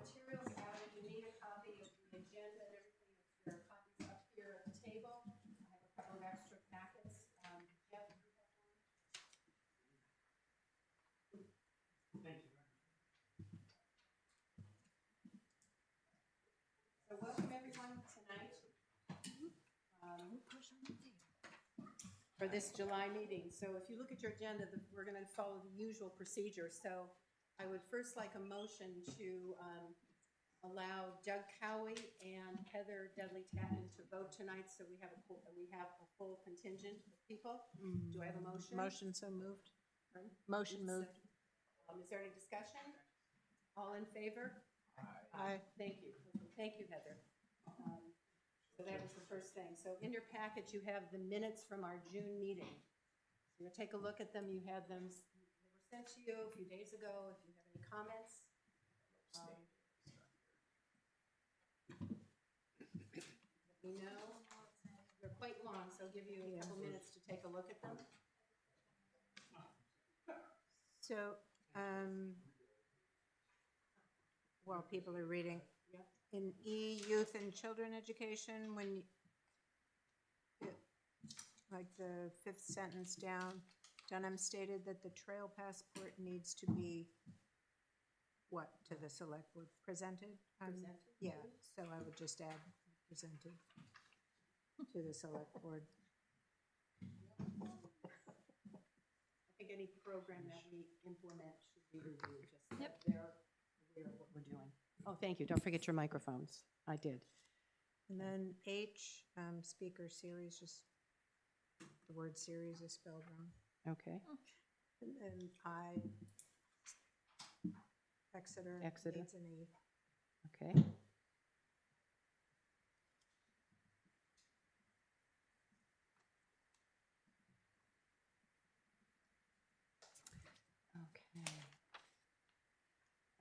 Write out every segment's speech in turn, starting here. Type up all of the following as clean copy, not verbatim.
materials out. If you need a copy of the agenda and everything, there are copies up here at the table. I have a couple of extra packets. Jeff, do you have one? Thank you. So welcome everyone tonight for this July meeting. So if you look at your agenda, we're going to follow the usual procedure. So I would first like a motion to allow Doug Cowie and Heather Dudley Tatton to vote tonight. So we have a full contingent of people. Do I have a motion? Motion so moved. Pardon? Motion moved. Is there any discussion? All in favor? Aye. Thank you. Thank you, Heather. So that was the first thing. So in your packet, you have the minutes from our June meeting. So you'll take a look at them. You had them, they were sent to you a few days ago. If you have any comments. Let me know. They're quite long, so I'll give you a couple minutes to take a look at them. So, while people are reading, Yeah. in youth and children education, when, like the fifth sentence down, Dunham stated that the trail passport needs to be, what, to the select board, presented? Presented. Yeah, so I would just add presented to the select board. I think any program that we implement should be reviewed, just so that they're aware of what we're doing. Oh, thank you. Don't forget your microphones. I did. And then H, speaker series, just the word series is spelled wrong. Okay. And then I, Exeter. Exeter. Needs an E. Okay.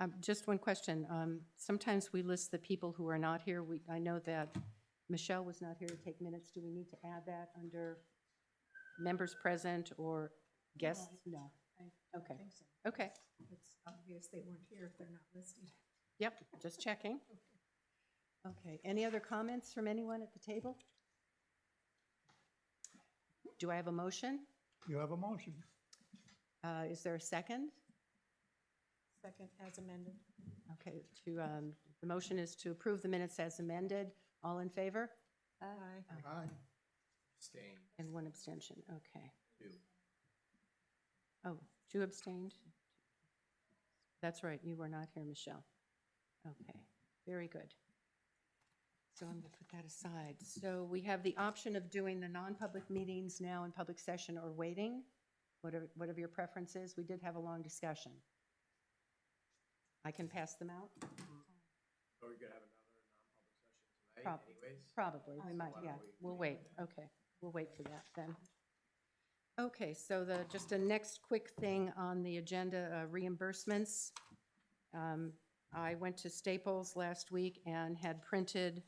Okay. Just one question. Sometimes we list the people who are not here. I know that Michelle was not here to take minutes. Do we need to add that under members present or guests? No. I Okay. think so. Okay. It's obvious they weren't here if they're not listed. Yep, just checking. Okay, any other comments from anyone at the table? Do I have a motion? You have a motion. Is there a second? Second as amended. Okay, the motion is to approve the minutes as amended. All in favor? Aye. Aye. Abstain. And one abstention, okay. 2. Oh, 2 abstained? That's right, you were not here, Michelle. Okay, very good. So I'm going to put that aside. So we have the option of doing the non-public meetings now in public session or waiting, whatever your preference is. We did have a long discussion. I can pass them out? Are we gonna have another non-public session tonight anyways? Probably, we might, why yeah. don't we We'll wait wait, then? okay. We'll wait for that then. Okay, so just a next quick thing on the agenda, reimbursements. I went to Staples last week and had printed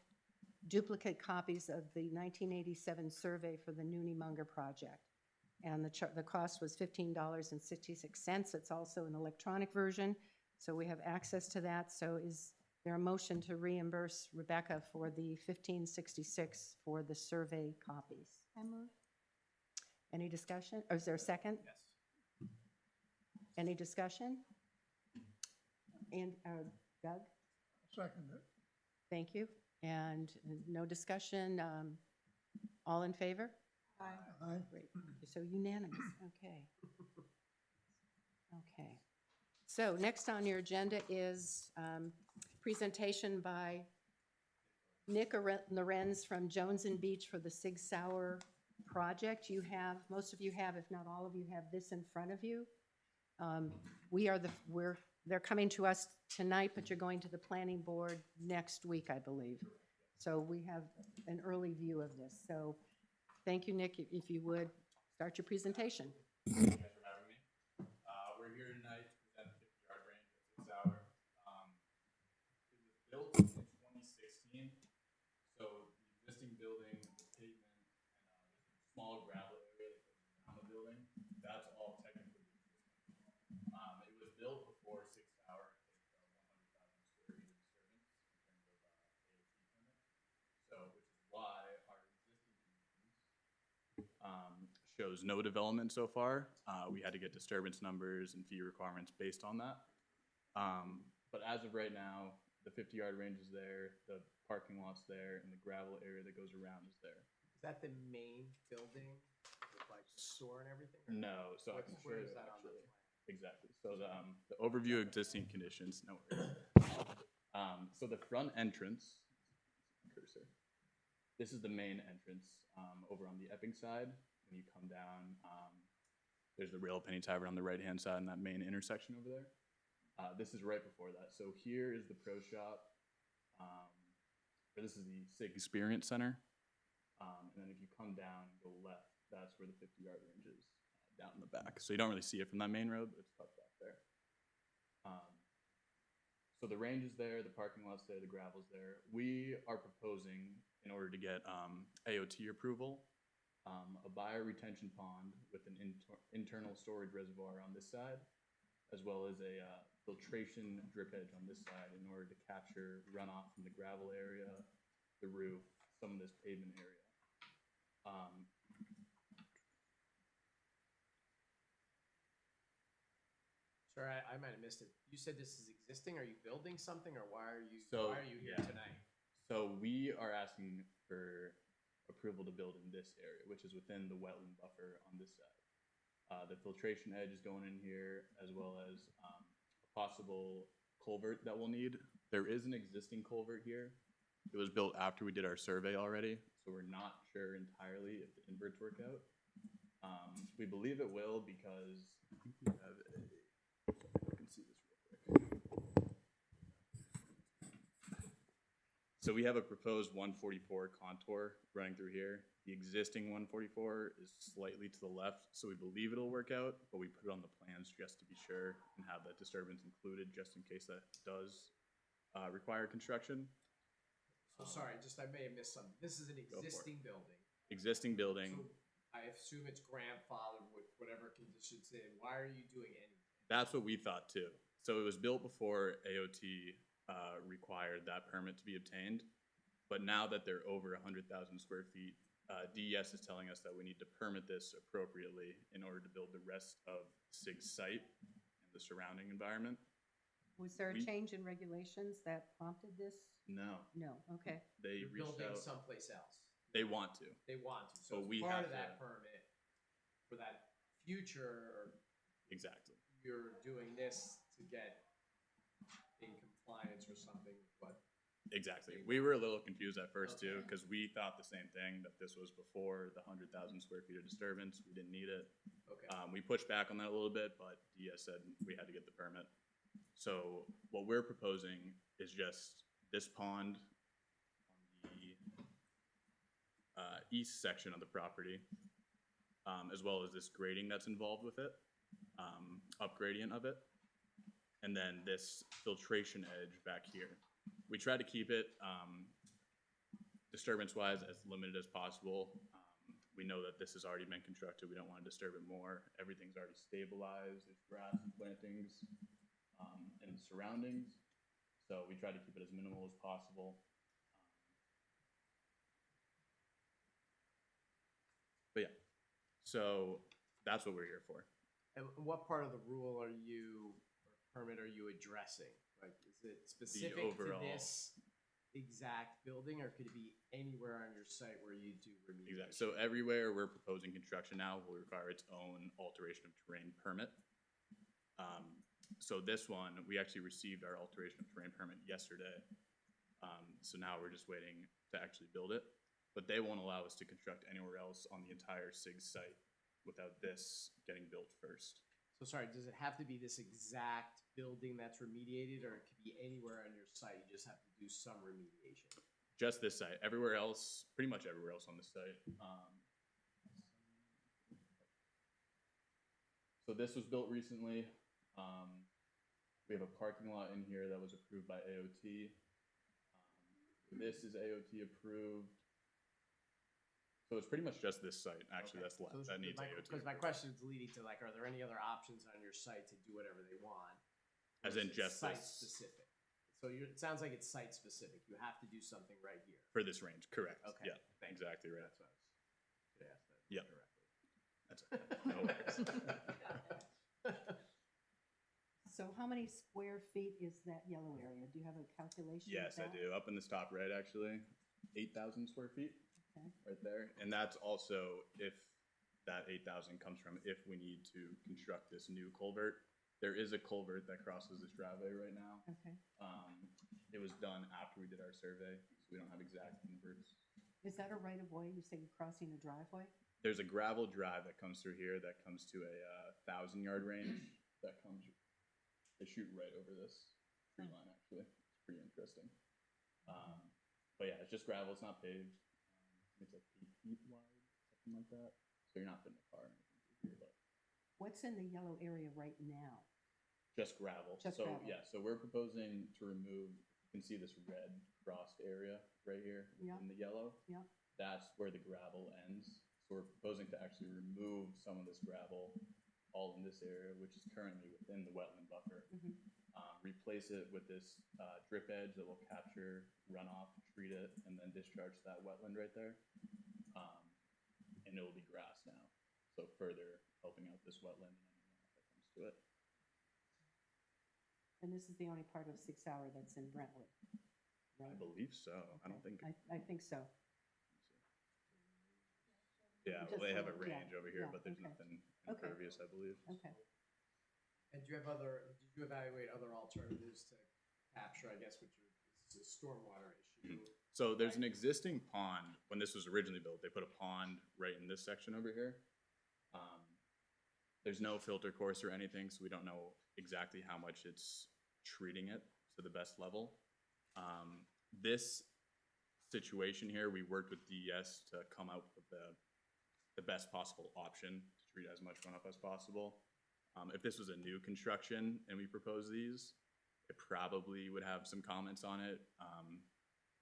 duplicate copies of the 1987 survey for the Noonie Munger project. And the cost was $15.66. It's also an electronic version, so we have access to that. So is there a motion to reimburse Rebecca for the $15.66 for the survey copies? I move. Any discussion? Or is there a second? Yes. Any discussion? And Doug? Second it. Thank you. And no discussion. All in favor? Aye. Aye. Great. So unanimous. Okay. Okay. So next on your agenda is presentation by Nick Lorenz from Jones and Beach for the Sig Sauer project. You have, most of you have, if not all of you have this in front of you. They're coming to us tonight, but you're going to the planning board next week, I believe. So we have an early view of this. So thank you, Nick, if you would start your presentation. Thank you guys for having me. We're here tonight to present the 50-yard range of Sig Sauer. It was built in 2016, so the existing building, the pavement, and the small gravel area that goes around the building, that's all technically existing. It was built before Sig Sauer hit 100,000 square meters of shows no development so far. We had to get disturbance numbers and fee requirements based on that. But as of right now, the 50-yard range is there, the parking lot's there, and the gravel area that goes around is there. Is that the main building with like the store and everything? or No, so I can show Where you is that on the actually. plan? Exactly. So the overview of existing conditions, no worries. So the front entrance, cursor. This is the main entrance over on the Epping side. When you come down, there's the Rail Penny Tavern on the right-hand side and that main intersection over there. This is right before that. So here is the pro shop. Or this is the SIG Experience Center. And then if you come down and go left, that's where the 50-yard range is down in the back. So you don't really see it from that main road, but it's tucked back there. So the range is there, the parking lot's there, the gravel's there. We are proposing, in order to get AOT approval, a bio retention pond with an internal storage reservoir on this side, as well as a filtration drip edge on this side in order to capture runoff from the gravel area, the roof, some of this pavement area. Sorry, I might have missed it. You said this is existing. Are you building something, or why are you here yeah. tonight? So we are asking for approval to build in this area, which is within the wetland buffer on this side. The filtration edge is going in here, as well as a possible culvert that we'll need. There is an existing culvert here. It was built after we did our survey already, so we're not sure entirely if the inverts work out. We believe it will because I think we have a, I can see this real quick. So we have a proposed 144 contour running through here. The existing 144 is slightly to the left, so we believe it'll work out, but we put it on the plans just to be sure and have that disturbance included just in case that does require construction. So sorry, I may have missed something. This is an existing building. Existing building. So I assume it's grandfathered with whatever conditions in. Why are you doing anything? That's what we thought too. So it was built before AOT required that permit to be obtained. But now that they're over 100,000 square feet, DES is telling us that we need to permit this appropriately in order to build the rest of SIG's site and the surrounding environment. Was there a change in regulations that prompted this? No, No, okay. they You're reached building out. someplace else. They want to. They want to. But So we as part have of that to- permit for that future, Exactly. you're doing this to get in compliance or something, but Exactly. We were a little confused at first too, because we thought the same thing, that this was before the 100,000 square feet of disturbance. We didn't need it. okay. We pushed back on that a little bit, but DES said we had to get the permit. So what we're proposing is just this pond on the east section of the property, as well as this grading that's involved with it, up gradient of it, and then this filtration edge back here. We try to keep it disturbance-wise as limited as possible. We know that this has already been constructed. We don't want to disturb it more. Everything's already stabilized. There's grass and plantings in the surroundings. So we try to keep it as minimal as possible. But yeah, so that's what we're here for. And what part of the rule or permit are you addressing? Like, is it specific overall. to this exact building, or could it be anywhere on your site where you do remediation? Exactly. So everywhere we're proposing construction now will require its own alteration of terrain permit. So this one, we actually received our alteration of terrain permit yesterday. So now we're just waiting to actually build it. But they won't allow us to construct anywhere else on the entire SIG site without this getting built first. So sorry, does it have to be this exact building that's remediated, or it could be anywhere on your site? You just have to do some remediation. Just this site. Everywhere else, pretty much everywhere else on the site. So this was built recently. We have a parking lot in here that was approved by AOT. This is AOT approved. So it's pretty much just this site, actually, Okay. that's left, So that needs AOT. Because my question is leading to, like, are there any other options on your site to do whatever they want? As in Or is it just site this? specific. So it sounds like it's site specific. You have to do something right here. For this range, correct. Okay. Yeah, thank you. exactly right. That's what I was gonna ask that Yep. directly. That's no worries. So how many square feet is that yellow area? Do you have a calculation? of Yes, I that? do. Up in this top right, actually, 8,000 square feet Okay. right there. And that's also if that 8,000 comes from if we need to construct this new culvert. There is a culvert that crosses this driveway right now. Okay. It was done after we did our survey, so we don't have exact inverts. Is that a right of way? You say you're crossing a driveway? There's a gravel drive that comes through here that comes to a 1,000-yard range that comes, they shoot right over this tree line, actually. It's pretty interesting. But yeah, it's just gravel, it's not paved. It's like 8 feet wide, something like that. So you're not putting a car or anything through here, but What's in the yellow area right now? just gravel. Just So gravel. yeah, so we're proposing to remove, you can see this red crossed area right here Yeah. in the yellow. Yeah. That's where the gravel ends. So we're proposing to actually remove some of this gravel all in this area, which is currently within the wetland buffer. Mhm. Replace it with this drip edge that will capture runoff, treat it, and then discharge that wetland right there. And it will be grass now, so further helping out this wetland and any runoff that comes to it. And this is the only part of 6 Hour that's in Brentwood, I right? believe so. I don't think. I think so. Yeah, well, Just they have a- a range yeah, over here, yeah, but there's okay. nothing Okay. impervious, I believe. Okay. And did you evaluate other alternatives to capture, I guess, what it's a stormwater issue? So there's an existing pond. When this was originally built, they put a pond right in this section over here. There's no filter course or anything, so we don't know exactly how much it's treating it to the best level. This situation here, we worked with DES to come out with the best possible option to treat as much runoff as possible. If this was a new construction and we proposed these, it probably would have some comments on it,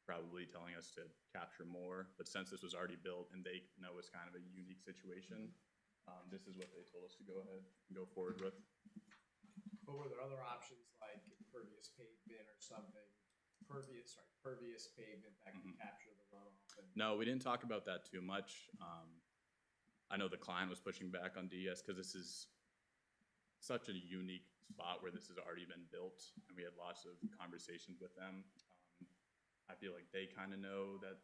probably telling us to capture more. But since this was already built and they know it's kind of a unique situation, this is what they told us to go ahead and go forward with. But were there other options like impervious pavement or something? Pervious pavement that can capture the runoff? No, we didn't talk about that too much. I know the client was pushing back on DES because this is such a unique spot where this has already been built, and we had lots of conversations with them. I feel like they kind of know that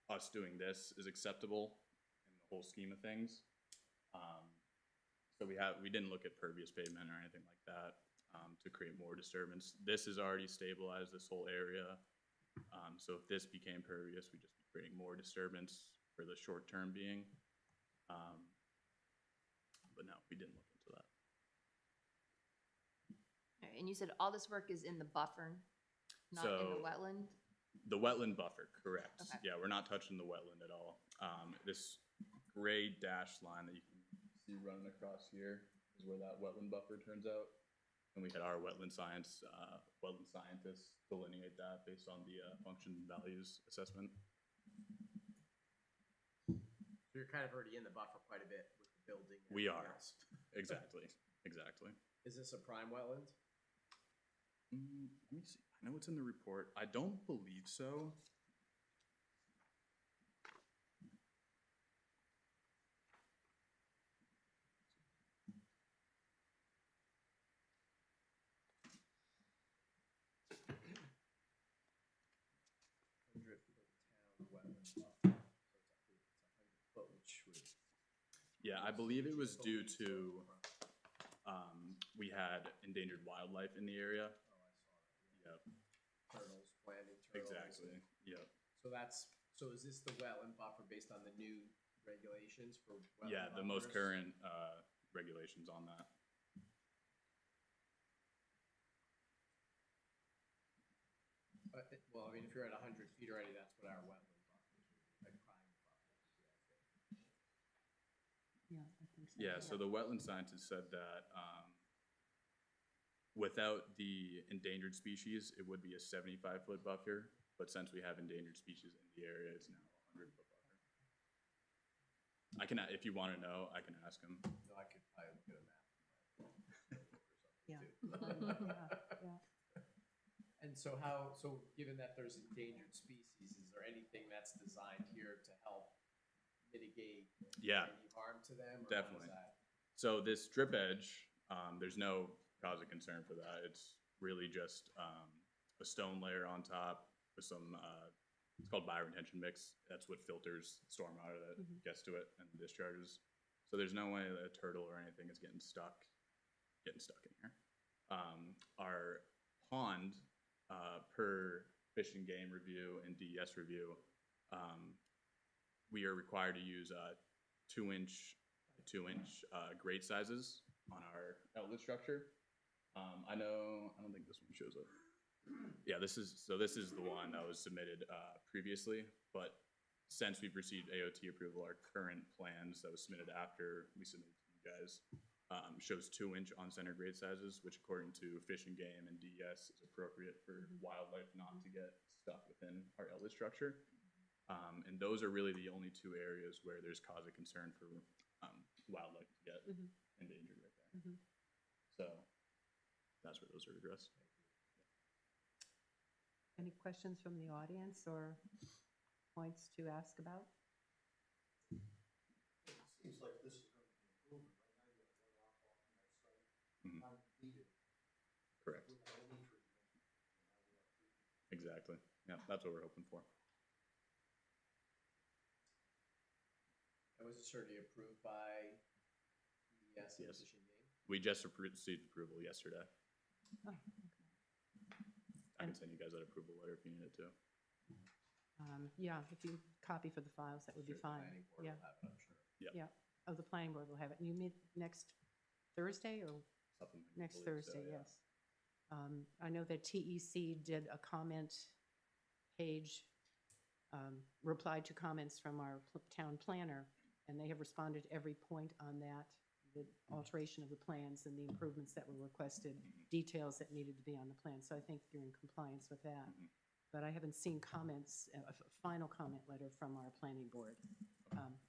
us doing this is acceptable in the whole scheme of things. So we didn't look at pervious pavement or anything like that to create more disturbance. This is already stabilized, this whole area. So if this became pervious, we'd just be creating more disturbance for the short term being. But no, we didn't look into that. All right, and you said all this work is in the buffer, not in the So- wetland? The wetland buffer, correct. Okay. Yeah, we're not touching the wetland at all. This gray dashed line that you can see running across here is where that wetland buffer turns out. And we had our wetland scientists delineate that based on the function values assessment. So you're kind of already in the buffer quite a bit with the building. and We everything are. else. Exactly. Is this a prime wetland? Let me see. I know it's in the report. I don't believe so. Yeah, I believe it was due to we had endangered wildlife in the area. Yep, Turtles, landing turtles. exactly. Yep. So is this the wetland buffer based on the new regulations for wetland Yeah, the most buffers? current regulations on that. Well, I mean, if you're at 100 feet already, that's what our wetland buffer is, like prime buffer. Yeah, I think so. Yeah, so the wetland scientist said that without the endangered species, it would be a 75-foot buffer, but since we have endangered species in the area, it's now a 100-foot buffer. I can, if you want to know, I can ask him. No, I could probably look at a map. Yeah. Yeah. And so given that there's endangered species, is there anything that's designed here to help mitigate Yeah, any harm to them? Or how does definitely. that- So this drip edge, there's no cause of concern for that. It's really just a stone layer on top with some, it's called bioretention mix. That's what filters stormwater that gets to it and discharges. So there's no way that a turtle or anything is getting stuck in here. Our pond, per Fish and Game review and DES review, we are required to use 2-inch by 2-inch grate sizes on our outlet structure. I don't think this one shows up. Yeah, this is the one that was submitted previously, but since we've received AOT approval, our current plans that was submitted after we submitted to you guys shows 2-inch on-center grade sizes, which according to Fish and Game and DES is appropriate for wildlife not to get stuck within our outlet structure. And those are really the only two areas where there's cause of concern for wildlife to get endangered right there. So that's where those are addressed. Any questions from the audience or points to ask about? Seems like this is going to be improvement. Right now, you have runoff off my site, Mhm. untreated, Correct. without any treatment. Exactly. Yeah, that's what we're hoping for. And was it certainly approved by DES and Yes. Fish and Game? We just received approval yesterday. Oh, I can send you guys that approval letter if you need it too. Yeah, if you copy for the files, that would be Sure, the fine. planning board Yeah, will have it, I'm sure. Yep. yeah. Oh, the planning board will have it. And you meet next Thursday or Something I next believe so, Thursday? yeah. Yes. I know that TEC did a comment page, replied to comments from our town planner, and they have responded to every point on that, the alteration of the plans and the improvements that were requested, details that needed to be on the plan. So I think you're in compliance with that. But I haven't seen comments, a final comment letter from our planning board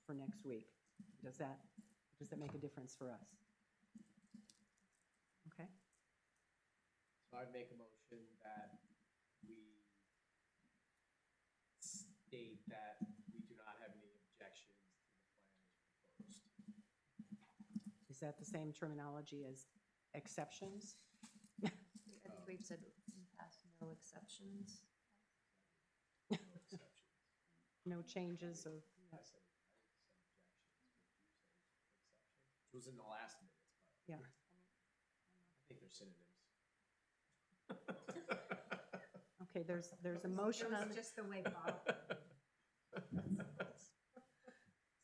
for next week. Does that make a difference for us? Okay. So I'd make a motion that we state that we do not have any objections to the plan as proposed. Is that the same terminology as exceptions? I think we've said in the past, no exceptions. No exceptions. No changes or? I said objections, but you said exceptions. It was in the last minutes, but Yeah. I think they're synonyms. Okay, there's a motion on, It was just the way Bob.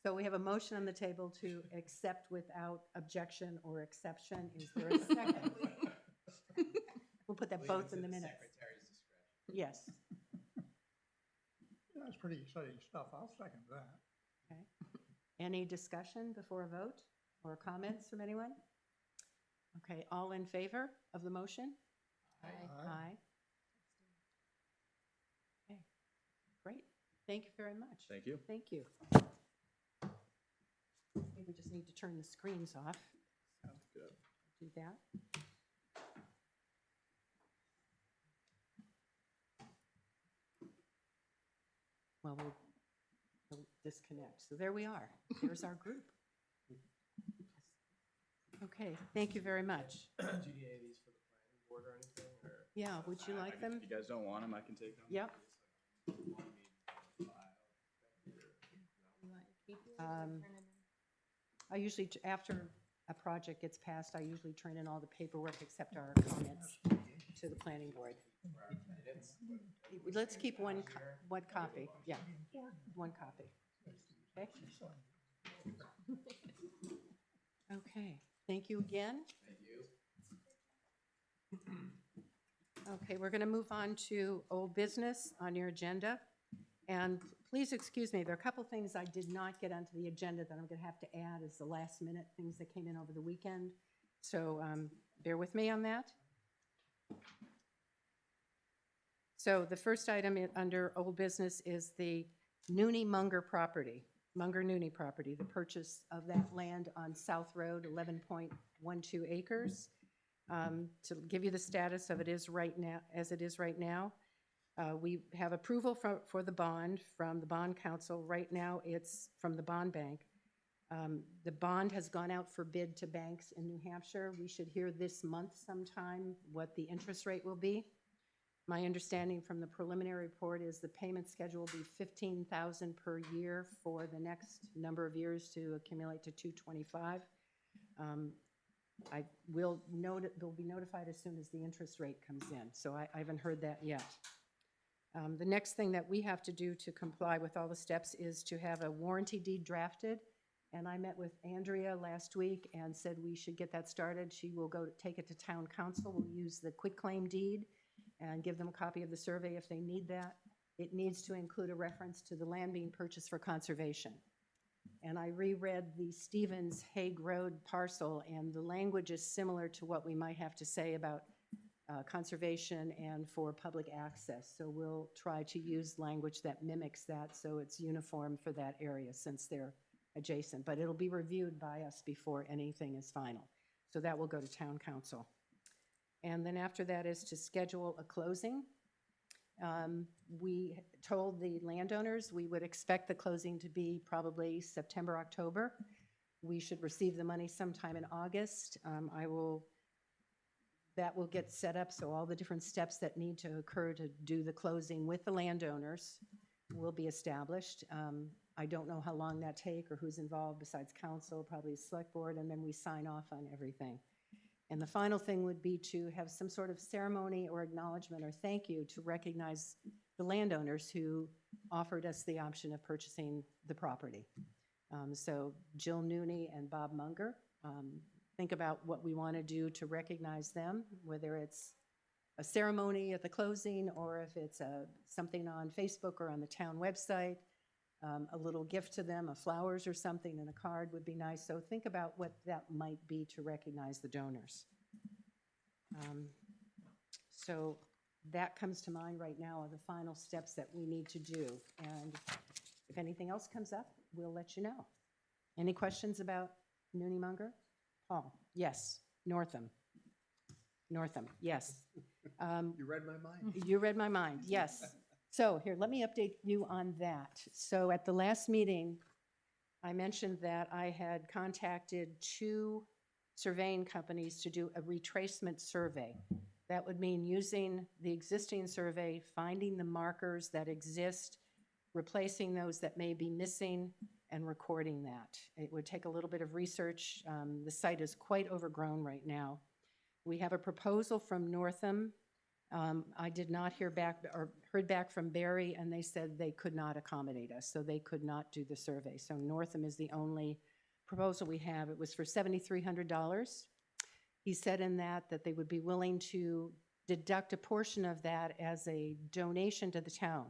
so we have a motion on the table to accept without objection or exception. Is there a second? We'll put that Leave both it in to the minutes. Secretary's discretion. Yes. Yeah, that's pretty exciting stuff. I'll second that. Okay. Any discussion before a vote or comments from anyone? Okay, all in favor of the motion? Aye. Aye. Okay, great. Thank you very much. Thank you. Thank you. We just need to turn the screens off. So Good. do that. Well, we'll disconnect. So there we are. There's our group. Okay, thank you very much. Do you need any of these for the planning board or anything, or? Yeah, would you like them? If you guys don't want them, I can take them. Yep. You want to keep yours or Um, turn it in? I usually, after a project gets passed, I usually turn in all the paperwork except our comments to the planning board. For our minutes? Let's keep one copy, yeah, one copy. Okay? Okay, thank you again. Thank you. Okay, we're going to move on to old business on your agenda. And please excuse me, there are a couple things I did not get onto the agenda that I'm going to have to add as the last minute things that came in over the weekend. So bear with me on that. So the first item under old business is the Nooney Munger property, Munger Nooney property, the purchase of that land on South Road, 11.12 acres. To give you the status of it is right now, as it is right now, we have approval for the bond from the bond council. Right now, it's from the bond bank. The bond has gone out for bid to banks in New Hampshire. We should hear this month sometime what the interest rate will be. My understanding from the preliminary report is the payment schedule will be $15,000 per year for the next number of years to accumulate to $225,000. I will note, they'll be notified as soon as the interest rate comes in, so I haven't heard that yet. The next thing that we have to do to comply with all the steps is to have a warranty deed drafted. And I met with Andrea last week and said we should get that started. She will go take it to town council. We'll use the quitclaim deed and give them a copy of the survey if they need that. It needs to include a reference to the land being purchased for conservation. And I reread the Stevens Hague Road parcel, and the language is similar to what we might have to say about conservation and for public access. So we'll try to use language that mimics that so it's uniform for that area since they're adjacent. But it'll be reviewed by us before anything is final. So that will go to town council. And then after that is to schedule a closing. We told the landowners we would expect the closing to be probably September, October. We should receive the money sometime in August. That will get set up, so all the different steps that need to occur to do the closing with the landowners will be established. I don't know how long that take or who's involved besides council, probably the select board, and then we sign off on everything. And the final thing would be to have some sort of ceremony or acknowledgement or thank you to recognize the landowners who offered us the option of purchasing the property. So Jill Nooney and Bob Munger, think about what we want to do to recognize them, whether it's a ceremony at the closing or if it's something on Facebook or on the town website. A little gift to them, flowers or something, and a card would be nice. So think about what that might be to recognize the donors. So that comes to mind right now are the final steps that we need to do. And if anything else comes up, we'll let you know. Any questions about Nooney Munger? Paul? Yes. Northam? Northam, yes. You read my mind. You read my mind, yes. So here, let me update you on that. So at the last meeting, I mentioned that I had contacted 2 surveying companies to do a retracement survey. That would mean using the existing survey, finding the markers that exist, replacing those that may be missing, and recording that. It would take a little bit of research. The site is quite overgrown right now. We have a proposal from Northam. I did not hear back or heard back from Barry, and they said they could not accommodate us, so they could not do the survey. So Northam is the only proposal we have. It was for $7,300. He said in that they would be willing to deduct a portion of that as a donation to the town.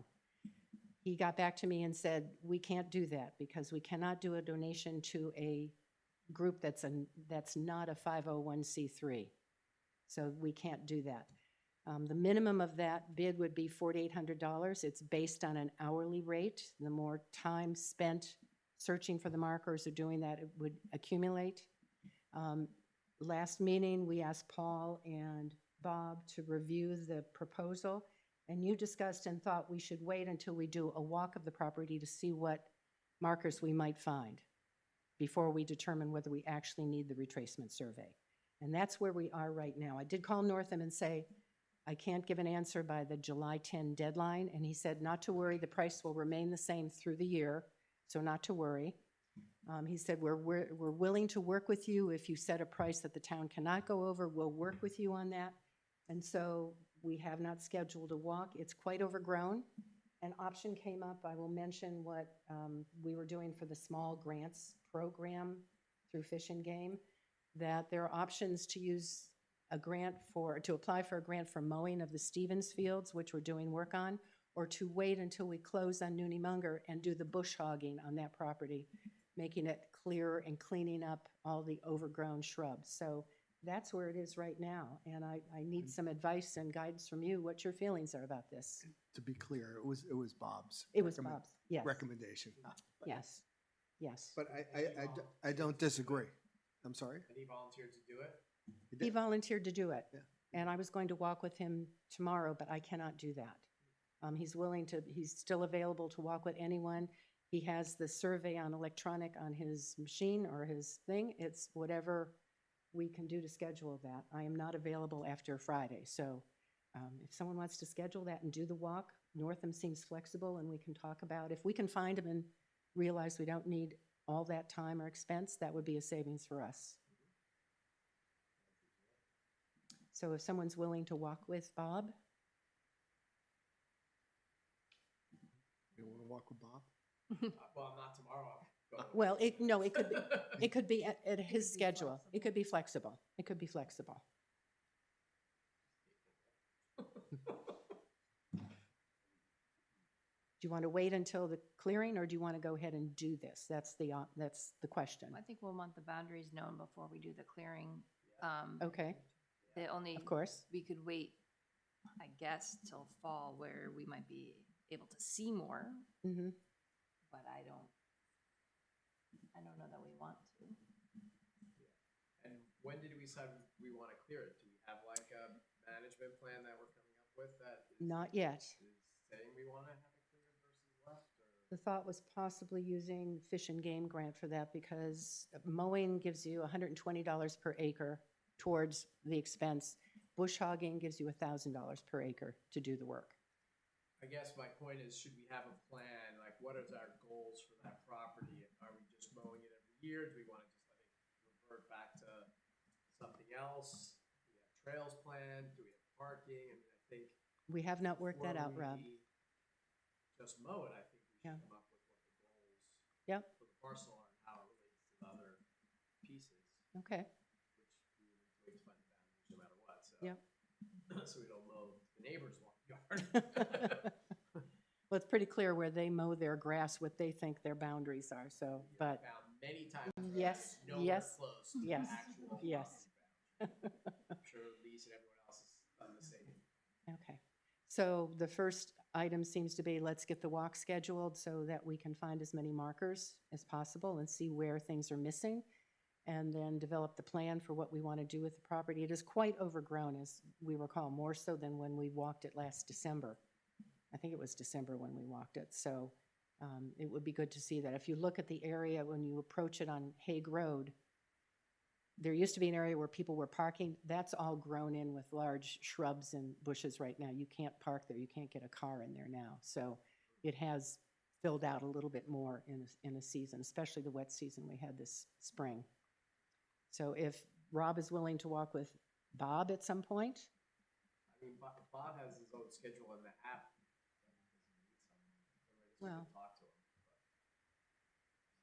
He got back to me and said, we can't do that because we cannot do a donation to a group that's not a 501c3. So we can't do that. The minimum of that bid would be $4,800. It's based on an hourly rate. The more time spent searching for the markers or doing that, it would accumulate. Last meeting, we asked Paul and Bob to review the proposal, and you discussed and thought we should wait until we do a walk of the property to see what markers we might find before we determine whether we actually need the retracement survey. And that's where we are right now. I did call Northam and say, I can't give an answer by the July 10 deadline, and he said not to worry, the price will remain the same through the year, so not to worry. He said, we're willing to work with you. If you set a price that the town cannot go over, we'll work with you on that. And so we have not scheduled a walk. It's quite overgrown. An option came up. I will mention what we were doing for the small grants program through Fish and Game, that there are options to use a grant to apply for a grant for mowing of the Stevens fields, which we're doing work on, or to wait until we close on Nooney Munger and do the bush hogging on that property, making it clearer and cleaning up all the overgrown shrubs. So that's where it is right now. And I need some advice and guidance from you, what your feelings are about this. To be clear, it was Bob's. It was Bob's, yes. Recommendation. Yes, yes. But I don't disagree. I'm sorry? And he volunteered to do it? He volunteered to do it. Yeah. And I was going to walk with him tomorrow, but I cannot do that. He's still available to walk with anyone. he has the survey on electronic on his machine or his thing. It's whatever we can do to schedule that. I am not available after Friday, so if someone wants to schedule that and do the walk, Northam seems flexible, and we can talk about, if we can find him and realize we don't need all that time or expense, that would be a savings for us. So if someone's willing to walk with Bob, You wanna walk with Bob? Well, not tomorrow. I'm going well, away. no, it could be at his be schedule. It flexible. could be flexible. It could be flexible. Do you want to wait until the clearing, or do you want to go ahead and do this? That's the question. I think we'll want the boundaries known before we do the clearing. Okay, The only, of course. we could wait, I guess, till fall where we might be able to see more, Mm-hmm. but I don't know that we want to. And when did we decide we want to clear it? Do we have like a management plan that we're coming up with that is, Not yet. is saying we want to have it cleared versus left? Or? The thought was possibly using Fish and Game grant for that, because mowing gives you $120 per acre towards the expense. Bush hogging gives you $1,000 per acre to do the work. I guess my point is, should we have a plan? Like, what is our goals for that property? Are we just mowing it every year? Do we want to just let it revert back to something else? Do we have trails planned? Do we have parking? I mean, I think We have not worked that out, before Rob. we just mow it, I think we should Yeah. come up with what the goals Yep, for the parcel are and how it relates to the other pieces, okay. which we would need to wait to find the boundaries no matter what, so. Yep. So we don't mow the neighbor's yard. Well, it's pretty clear where they mow their grass, what they think their boundaries are, so, but, Found many times. Yes, nowhere yes, close to the yes, actual yes. property boundary. I'm sure Lise and everyone else has done the same. Okay. So the first item seems to be, let's get the walk scheduled so that we can find as many markers as possible and see where things are missing, and then develop the plan for what we want to do with the property. It is quite overgrown, as we recall, more so than when we walked it last December. I think it was December when we walked it. So it would be good to see that. If you look at the area when you approach it on Hague Road, there used to be an area where people were parking. That's all grown in with large shrubs and bushes right now. You can't park there. You can't get a car in there now. So it has filled out a little bit more in a season, especially the wet season we had this spring. So if Rob is willing to walk with Bob at some point, I mean, Bob has his own schedule in the app. Well. Talk to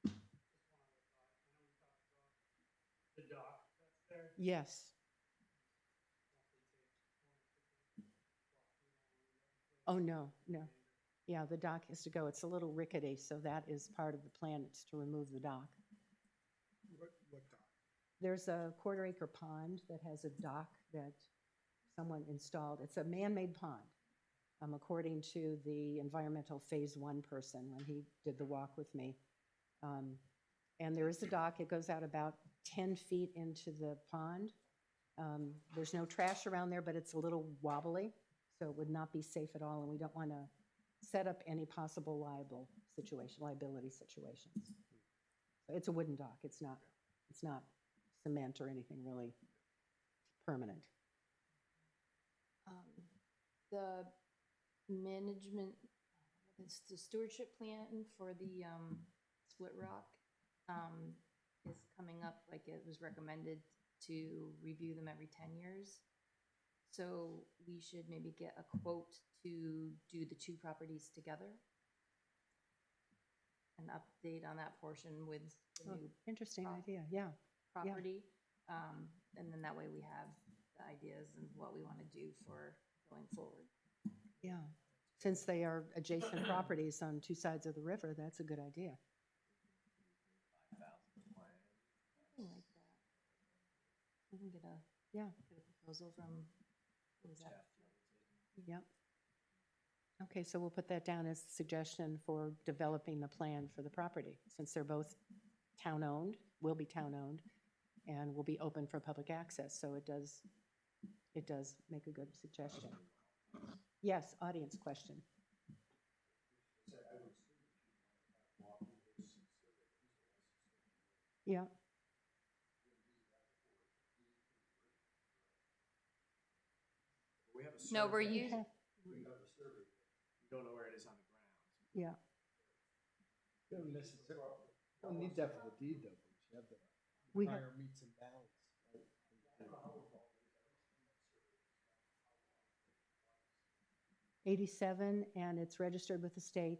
him. The dock that's there. yes. Oh, no, no. Yeah, the dock has to go. It's a little rickety, so that is part of the plan. It's to remove the dock. What dock? There's a quarter-acre pond that has a dock that someone installed. It's a man-made pond, according to the environmental phase 1 person when he did the walk with me. And there is a dock. It goes out about 10 feet into the pond. There's no trash around there, but it's a little wobbly, so it would not be safe at all, and we don't want to set up any possible liability situations. So it's a wooden dock. It's not cement or anything really permanent. The management, it's the stewardship plan for the Split Rock is coming up, like it was recommended to review them every 10 years. So we should maybe get a quote to do the two properties together. An update on that portion with the Oh, new interesting prop- idea, yeah. property. And then that way we have the ideas and what we want to do for going forward. Yeah, since they are adjacent properties on two sides of the river, that's a good idea. 5,000 plan. Something like that. We can get a proposal from, what was that? Yep. Okay, so we'll put that down as a suggestion for developing the plan for the property, since they're both town-owned, will be town-owned, and will be open for public access, so it does make a good suggestion. Yes, audience question. So I would assume that you might have walked Yeah, We have a survey. No, we're we using, have, We don't know where it is on the ground. yeah, You don't necessarily, you don't need that for the deed though, but you have the we have, prior meets and bounds, right? 87, and it's registered with the state,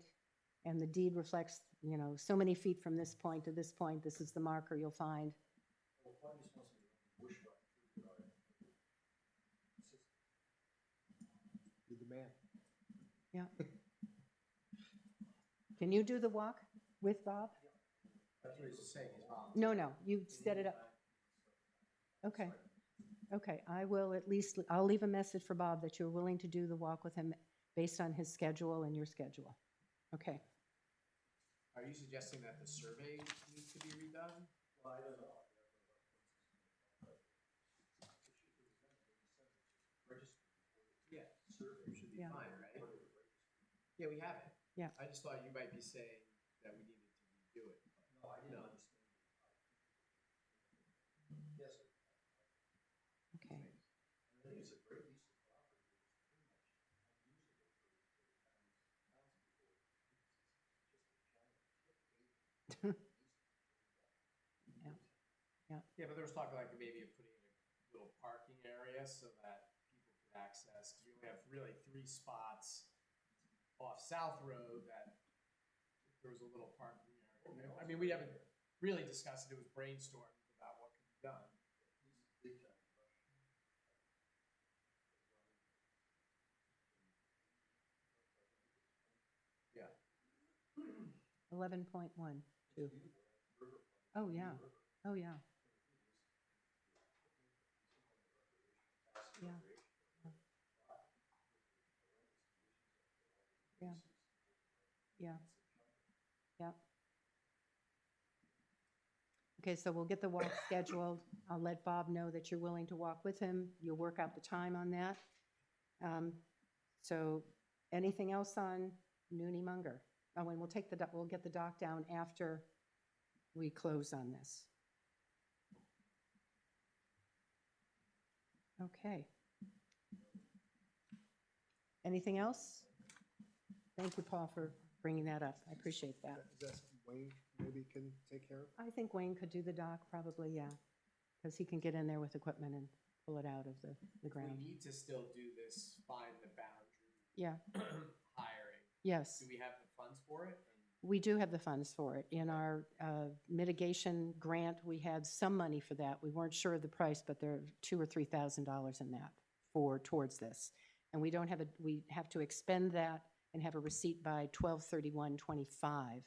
and the deed reflects, you know, so many feet from this point to this point, this is the marker you'll find. You're the man. Yeah. Can you do the walk with Bob? That's what he's just saying, he's volunteering. No, you set it up. Okay, okay, I will at least, I'll leave a message for Bob that you're willing to do the walk with him based on his schedule and your schedule. Okay, Are you suggesting that the survey needs to be redone? Well, I don't know. Yeah, survey should be Yeah. fine, right? Yeah, we have it. Yeah. I just thought you might be saying that we needed to redo it. No, I didn't understand. Yes, sir. okay. I think it's a great piece of property. Yeah, but there was talking like maybe of putting in a little parking area so that people could access, because we only have really 3 spots off South Road that if there was a little parking area. I mean, we haven't really discussed it, it was brainstormed about what could be done. Yeah. 11.1, 2. Oh, yeah, oh, yeah. Yeah. Yeah. Yeah. Yeah. Okay, so we'll get the walk scheduled. I'll let Bob know that you're willing to walk with him. You'll work out the time on that. So anything else on Noonie Munger? Oh, and we'll get the dock down after we close on this. Okay. Anything else? Thank you, Paul, for bringing that up. I appreciate that. Is that something Wayne maybe can take care of? I think Wayne could do the dock, probably, yeah, because he can get in there with equipment and pull it out of the ground. We need to still do this, find the boundary Yeah, hiring. yes. Do we have the funds for it? We do have the funds for it. In our mitigation grant, we had some money for that. We weren't sure of the price, but there are $2,000 or $3,000 in that towards this. And we have to expend that and have a receipt by 12/31/25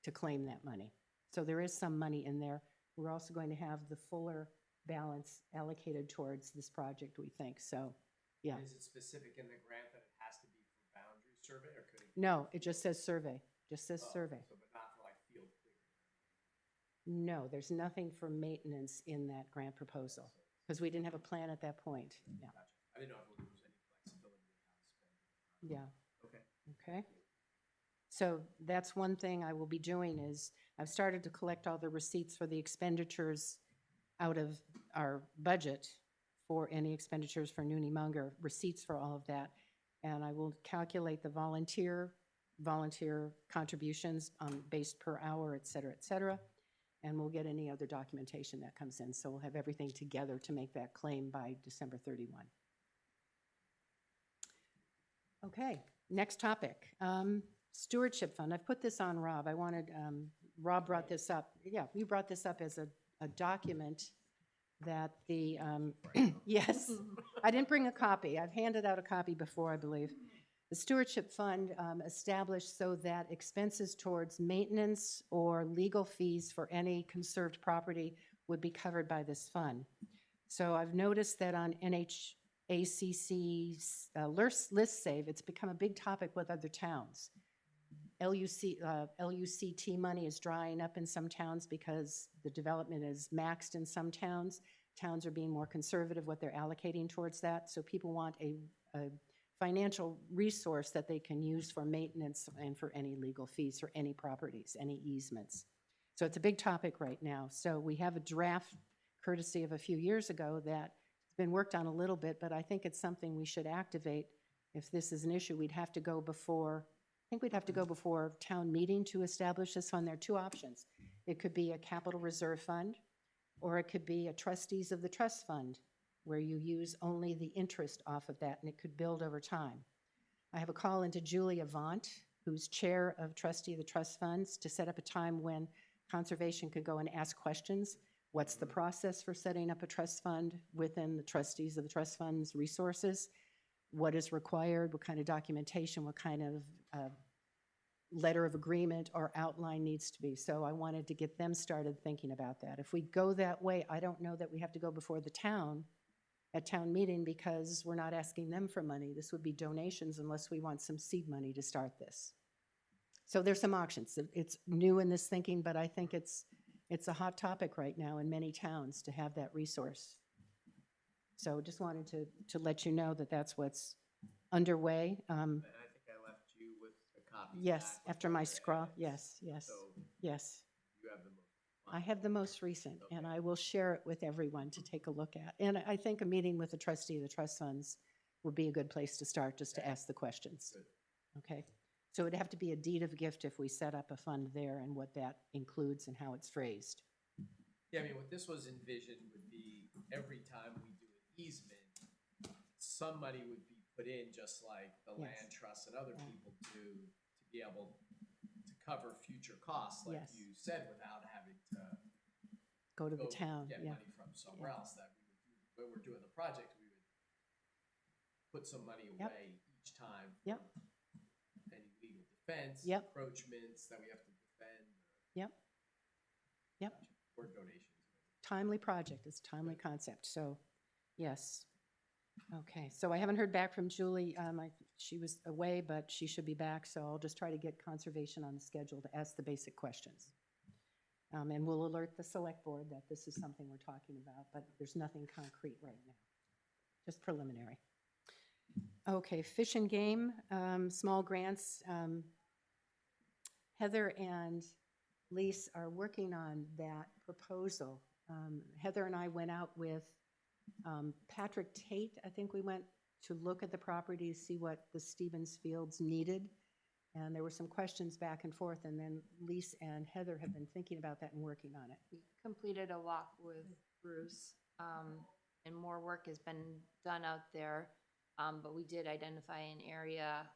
to claim that money. So there is some money in there. We're also going to have the fuller balance allocated towards this project, we think. So, yeah. Is it specific in the grant that it has to be for boundary survey, or could it? No, it just says survey. Just says survey. So, but not for like field clearing? No, there's nothing for maintenance in that grant proposal, because we didn't have a plan at that point. Yeah, Gotcha. I didn't know if there was any flexibility in how to spend it. yeah, Okay. okay. So that's one thing I will be doing is, I've started to collect all the receipts for the expenditures out of our budget for any expenditures for Noonie Munger, receipts for all of that. And I will calculate the volunteer contributions based per hour, et cetera, and we'll get any other documentation that comes in. So we'll have everything together to make that claim by December 31. Okay, next topic. Stewardship fund. I've put this on Rob. I wanted, Rob brought this up. Yeah, we brought this up as a document that the, yes, I didn't bring a copy. I've handed out a copy before, I believe. The stewardship fund established so that expenses towards maintenance or legal fees for any conserved property would be covered by this fund. So I've noticed that on NHACC's list save, it's become a big topic with other towns. LUCT money is drying up in some towns because the development is maxed in some towns. Towns are being more conservative what they're allocating towards that. So people want a financial resource that they can use for maintenance and for any legal fees for any properties, any easements. So it's a big topic right now. So we have a draft courtesy of a few years ago that's been worked on a little bit, but I think it's something we should activate. If this is an issue, we'd have to go before, I think we'd have to go before town meeting to establish this fund. There are two options. It could be a capital reserve fund, or it could be a trustees of the trust fund, where you use only the interest off of that, and it could build over time. I have a call into Julie Avant, who's chair of trustee of the trust funds, to set up a time when conservation could go and ask questions. What's the process for setting up a trust fund within the trustees of the trust fund's resources? What is required? What kind of documentation? What kind of letter of agreement or outline needs to be? So I wanted to get them started thinking about that. If we go that way, I don't know that we have to go before the town at town meeting, because we're not asking them for money. This would be donations unless we want some seed money to start this. So there's some options. It's new in this thinking, but I think it's a hot topic right now in many towns to have that resource. So just wanted to let you know that that's what's underway. And I think I left you with a copy. Yes, back after with my the scrawl, edits. yes, yes, So yes. you have the most. I have the most recent, and Okay. I will share it with everyone to take a look at. And I think a meeting with the trustee of the trust funds would be a good place to start, just to Okay. ask the questions. Good. Okay? So it'd have to be a deed of gift if we set up a fund there, and what that includes and how it's phrased. Yeah, I mean, what this was envisioned would be every time we do an easement, some money would be put in, just like the Yes. land trusts and other Yeah. people do, to be able to cover future costs, like Yes. you said, without having to Go to the go town, get yeah. money from somewhere Yeah. else. That we would do, when we're doing the project, we would put some money Yep. away each time. Yep. For any legal defense, Yep. encroachments that we have to defend. Yep. Yep. Or donations. Timely project, it's a timely concept, so, yes. Okay, so I haven't heard back from Julie. She was away, but she should be back, so I'll just try to get conservation on the schedule to ask the basic questions. And we'll alert the select board that this is something we're talking about, but there's nothing concrete right now, just preliminary. Okay, fish and game, small grants. Heather and Lise are working on that proposal. Heather and I went out with Patrick Tate. I think we went to look at the property to see what the Stevens Fields needed. And there were some questions back and forth, and then Lise and Heather have been thinking about that and working on it. We completed a walk with Bruce, and more work has been done out there. But we did identify an area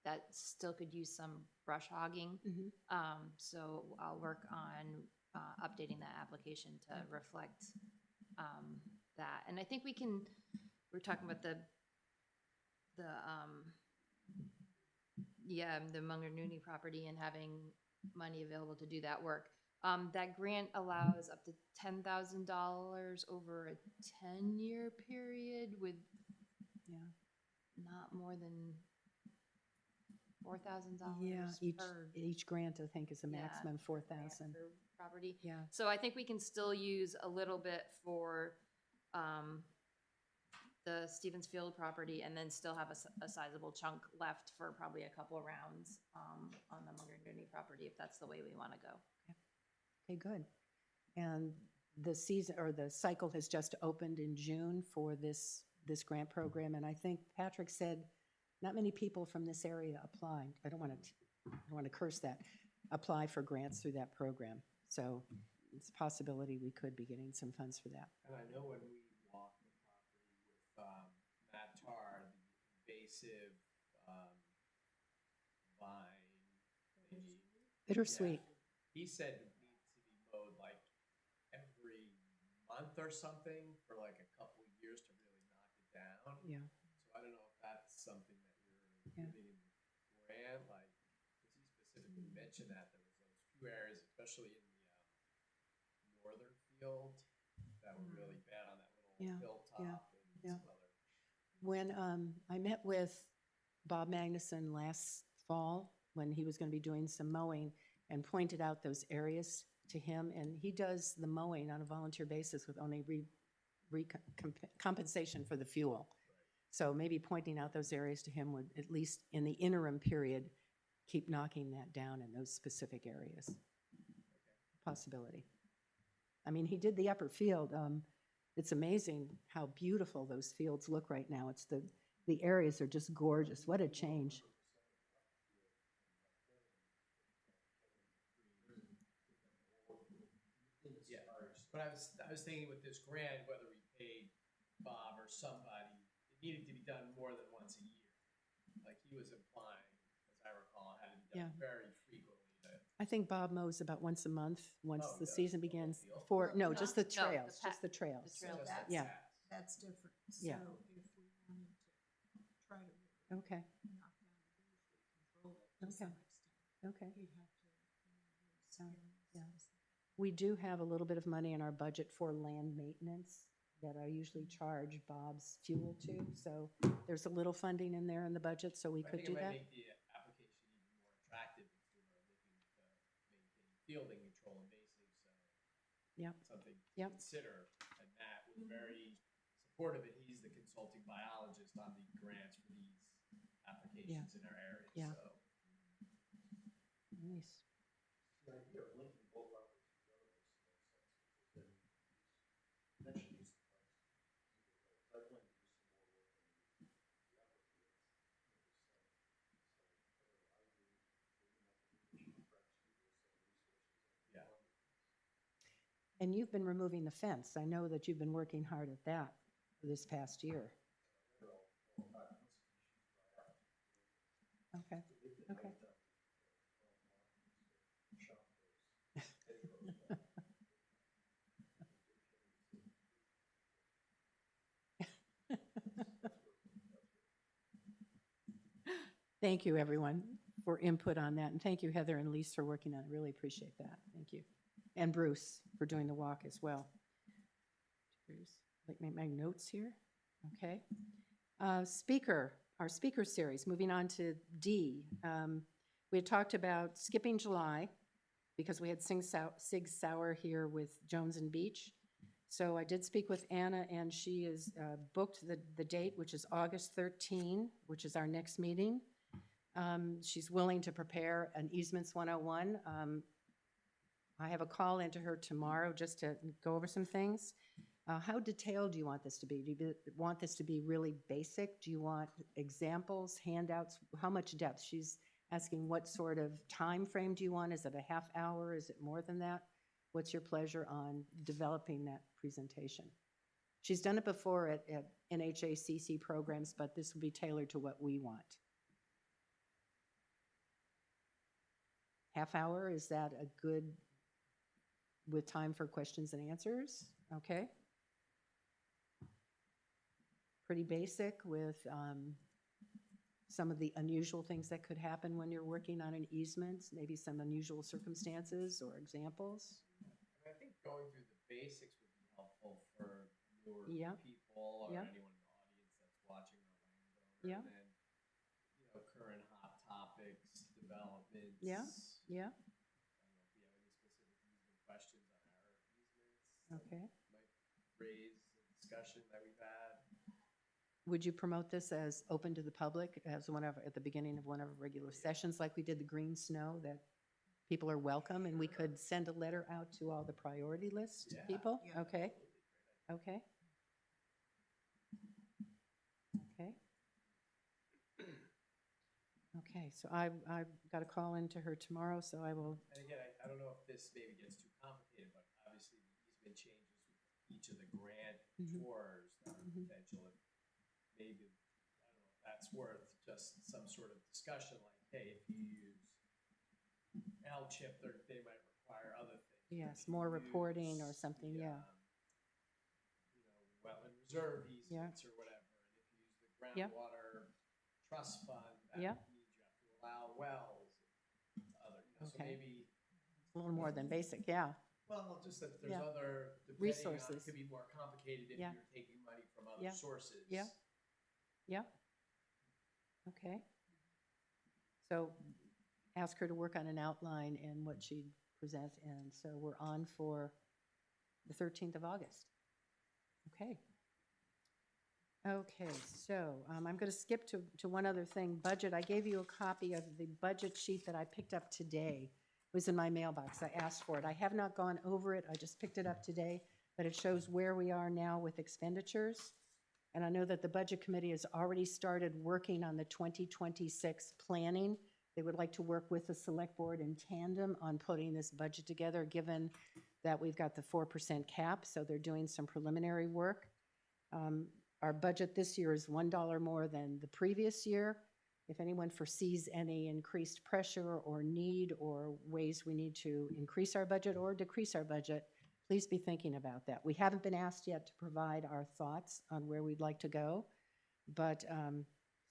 that still could use some brush hogging. So I'll work on updating that application to reflect that. And I think we're talking about the Munger Nooney property and having money available to do that work. That grant allows up to $10,000 over a 10-year period with not more than $4,000 Yeah, per each grant, I think, is a Yeah, maximum grant 4,000. per property. Yeah, So I think we can still use a little bit for the Stevens Field property, and then still have a sizable chunk left for probably a couple of rounds on the Munger Nooney property, if that's the way we want to go. okay, good. And the season, or the cycle has just opened in June for this grant program, and I think Patrick said not many people from this area applied. I don't want to curse that, apply for grants through that program. So it's a possibility we could be getting some funds for that. And I know when we walked the property with Matt Tarr, the invasive vine thingy. Bittersweet. Yeah, he said it needs to be mowed like every month or something for like a couple of years to really knock it down. Yeah. So I don't know if that's something that you're Yeah. giving grant, like, because he specifically mentioned that there was those few areas, especially in the northern field, that were really bad on that little Yeah, hilltop yeah, and yeah. some other. When I met with Bob Magnuson last fall, when he was going to be doing some mowing, and pointed out those areas to him, and he does the mowing on a volunteer basis with only compensation for the fuel. So maybe pointing out those areas to him would, at least in the interim period, keep knocking that down in those specific areas. possibility. I mean, he did the upper field. It's amazing how beautiful those fields look right now. It's the areas are just gorgeous. What a change. Yeah, but I was thinking with this grant, whether we paid Bob or somebody, it needed to be done more than once a year. Like he was implying, as I recall, it had to be done Yeah. very frequently. I think Bob mows about once a month, once Oh, he the does? season The whole begins. field? For, no, No, just the no, the trails, pa- just the trails. trail Just path. the Yeah. paths. That's different. Yeah. So if we wanted to try to really Okay, knock down the visual control it to Okay. some extent, okay. he'd have to, really Oh, scale yeah. this. We do have a little bit of money in our budget for land maintenance that I usually charge Bob's fuel to. So there's a little funding in there in the budget, so we I could think do it might that. make the application even more attractive if we were looking to maintain fielding control invasive, so. Yep. Something to Yep. consider, and Matt was very supportive, and he's the consulting biologist on the grants for these applications in our area, Yeah. so. Nice. The idea of linking both efforts together makes the most sense, because then you mentioned these things. I plan to do some more work on the upper fields. Yeah. And you've been removing the fence. I know that you've been working hard at that this past year. Okay, okay. Thank you, everyone, for input on that. And thank you, Heather and Lise, for working on it. Really appreciate that. Thank you. And Bruce for doing the walk as well. Bruce, like make my notes here. Okay. Our speaker series, moving on to D. We had talked about skipping July because we had Sig Sauer here with Jones and Beach. So I did speak with Anna, and she is booked the date, which is August 13, which is our next meeting. She's willing to prepare an easements 101. I have a call into her tomorrow just to go over some things. How detailed do you want this to be? Do you want this to be really basic? Do you want examples, handouts? How much depth? She's asking what sort of time frame do you want? Is it a half hour? Is it more than that? What's your pleasure on developing that presentation? She's done it before at NHACC programs, but this will be tailored to what we want. Half hour, is that a good, with time for questions and answers? Okay. Pretty basic with some of the unusual things that could happen when you're working on an easement, maybe some unusual circumstances or examples. I think going through the basics would be helpful for newer Yeah. people or Yeah. anyone in the audience that's watching our landowner. Yeah. And then, current hot topics, developments. Yeah. Yeah. I don't know if you have any specific easement questions on our easements. Okay. Might raise a discussion that we've had. Would you promote this as open to the public as at the beginning of one of our regular sessions, like we did the green snow, that people are welcome and we could send a letter out to all the priority list Yeah. people? Yeah. Okay, Absolutely. Great idea. okay. Okay. Okay, so I've got a call into her tomorrow, so I will, And again, I don't know if this maybe gets too complicated, but obviously the easement changes with each of the grant Mhm. tours that are Mhm. potential. And maybe, I don't know, if that's worth just some sort of discussion, like, hey, if you use L-chip, they might require other things. Or yes, if you more reporting or use something, the, yeah. Wetland reserve easements or whatever, and if you use the Yep. groundwater trust fund, that Yep. means you have to allow wells and other, so Okay. maybe. A little more than basic, yeah. Well, just that there's Yeah. other, depending on, Resources. it could be more complicated if Yeah. you're taking money from other Yeah. sources. Yeah. Yeah. Okay. So ask her to work on an outline and what she'd present, and so we're on for the 13th of August. Okay. Okay, so I'm going to skip to one other thing. Budget, I gave you a copy of the budget sheet that I picked up today. was in my mailbox. I asked for it. I have not gone over it. I just picked it up today, but it shows where we are now with expenditures. And I know that the Budget Committee has already started working on the 2026 planning. They would like to work with the Select Board in tandem on putting this budget together, given that we've got the 4% cap, so they're doing some preliminary work. Our budget this year is $1 more than the previous year. If anyone foresees any increased pressure or need or ways we need to increase our budget or decrease our budget, please be thinking about that. We haven't been asked yet to provide our thoughts on where we'd like to go, but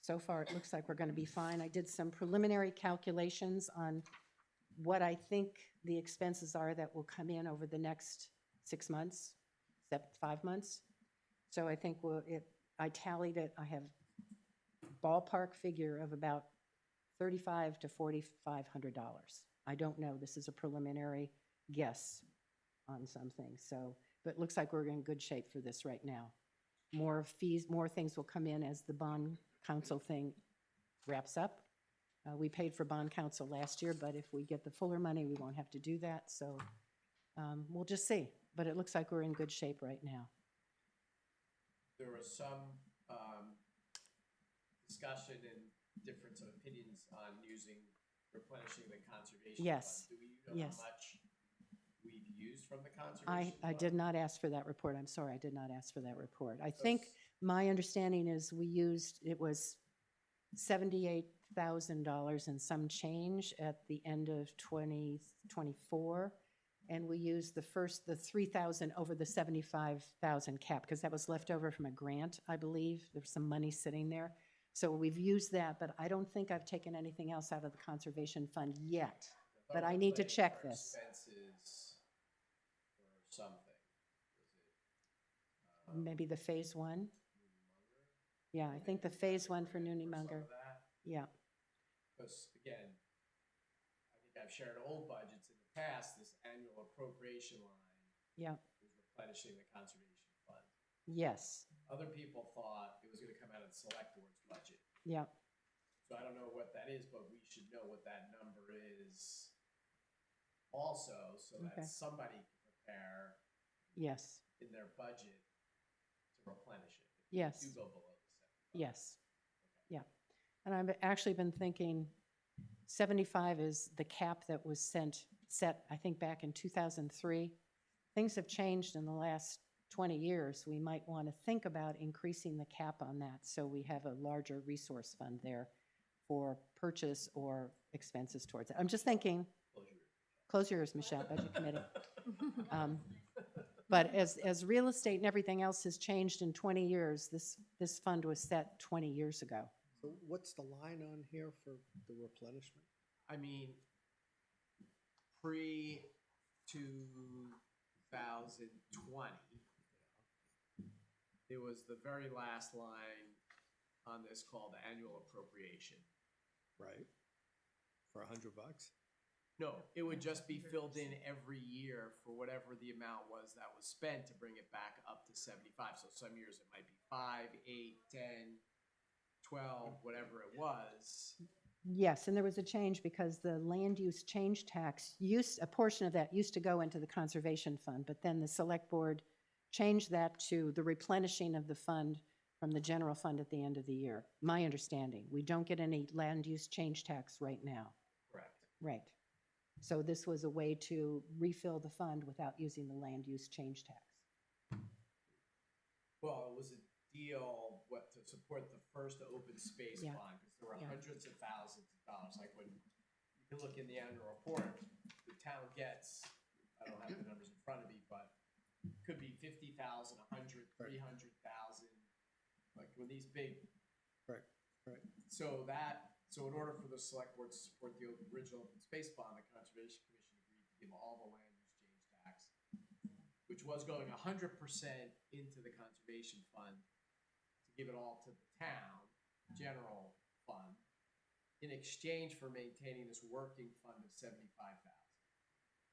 so far it looks like we're going to be fine. I did some preliminary calculations on what I think the expenses are that will come in over the next 6 months, 5 months. So I think I tallied it. I have ballpark figure of about $3,500 to $4,500. I don't know. This is a preliminary guess on some things. So, but it looks like we're in good shape for this right now. More fees, more things will come in as the bond council thing wraps up. We paid for bond council last year, but if we get the fuller money, we won't have to do that. So we'll just see. But it looks like we're in good shape right now. There was some discussion and difference of opinions on replenishing the conservation Yes. fund. Do we know Yes. how much we've used from the conservation I fund? did not ask for that report. I'm sorry, I did not ask for that report. I think my understanding is it was $78,000 and some change at the end of 2024. And we used the 3,000 over the 75,000 cap, because that was left over from a grant, I believe. There's some money sitting there. So we've used that, but I don't think I've taken anything else out of the conservation fund yet. But I need to check this. Expenses or something. Maybe the phase one? Yeah, I think the phase one for Nooneymunger. Yeah, Because again, I think I've shared old budgets in the past, this annual appropriation line yeah, was replenishing the conservation fund. yes, Other people thought it was gonna come out of the select board's budget. yeah, So I don't know what that is, but we should know what that number is also, so Okay. that somebody can prepare yes, in their budget to replenish it. If yes. you do go below the 75. yes, yeah. And I've actually been thinking 75 is the cap that was set, I think, back in 2003. Things have changed in the last 20 years. We might want to think about increasing the cap on that so we have a larger resource fund there for purchase or expenses towards it. I'm just thinking, close your ears, Michelle, Budget Committee. But as real estate and everything else has changed in 20 years, this fund was set 20 years ago. So what's the line on here for the replenishment? I mean, pre-2020, there was the very last line on this called annual appropriation. Right. For $100? No, it would just be filled in every year for whatever the amount was that was spent to bring it back up to 75. So some years it might be 5, 8, 10, 12, whatever it was. Yes, and there was a change because the land use change tax, a portion of that used to go into the conservation fund, but then the select board changed that to the replenishing of the fund from the general fund at the end of the year. My understanding, we don't get any land use change tax right now. Correct. Right. So this was a way to refill the fund without using the land use change tax. Well, it was a deal to support the first open space Yeah. fund, because there were Yeah. hundreds of thousands of dollars. Like when you can look in the annual report, the town gets, I don't have the numbers in front of me, but could be 50,000, 100, 300,000. Like when these big. Right, right. So in order for the select board to support the original open space bond, the Conservation Commission agreed to give all the land use change tax, which was going 100% into the conservation fund, to give it all to the town general fund, in exchange for maintaining this working fund of 75,000,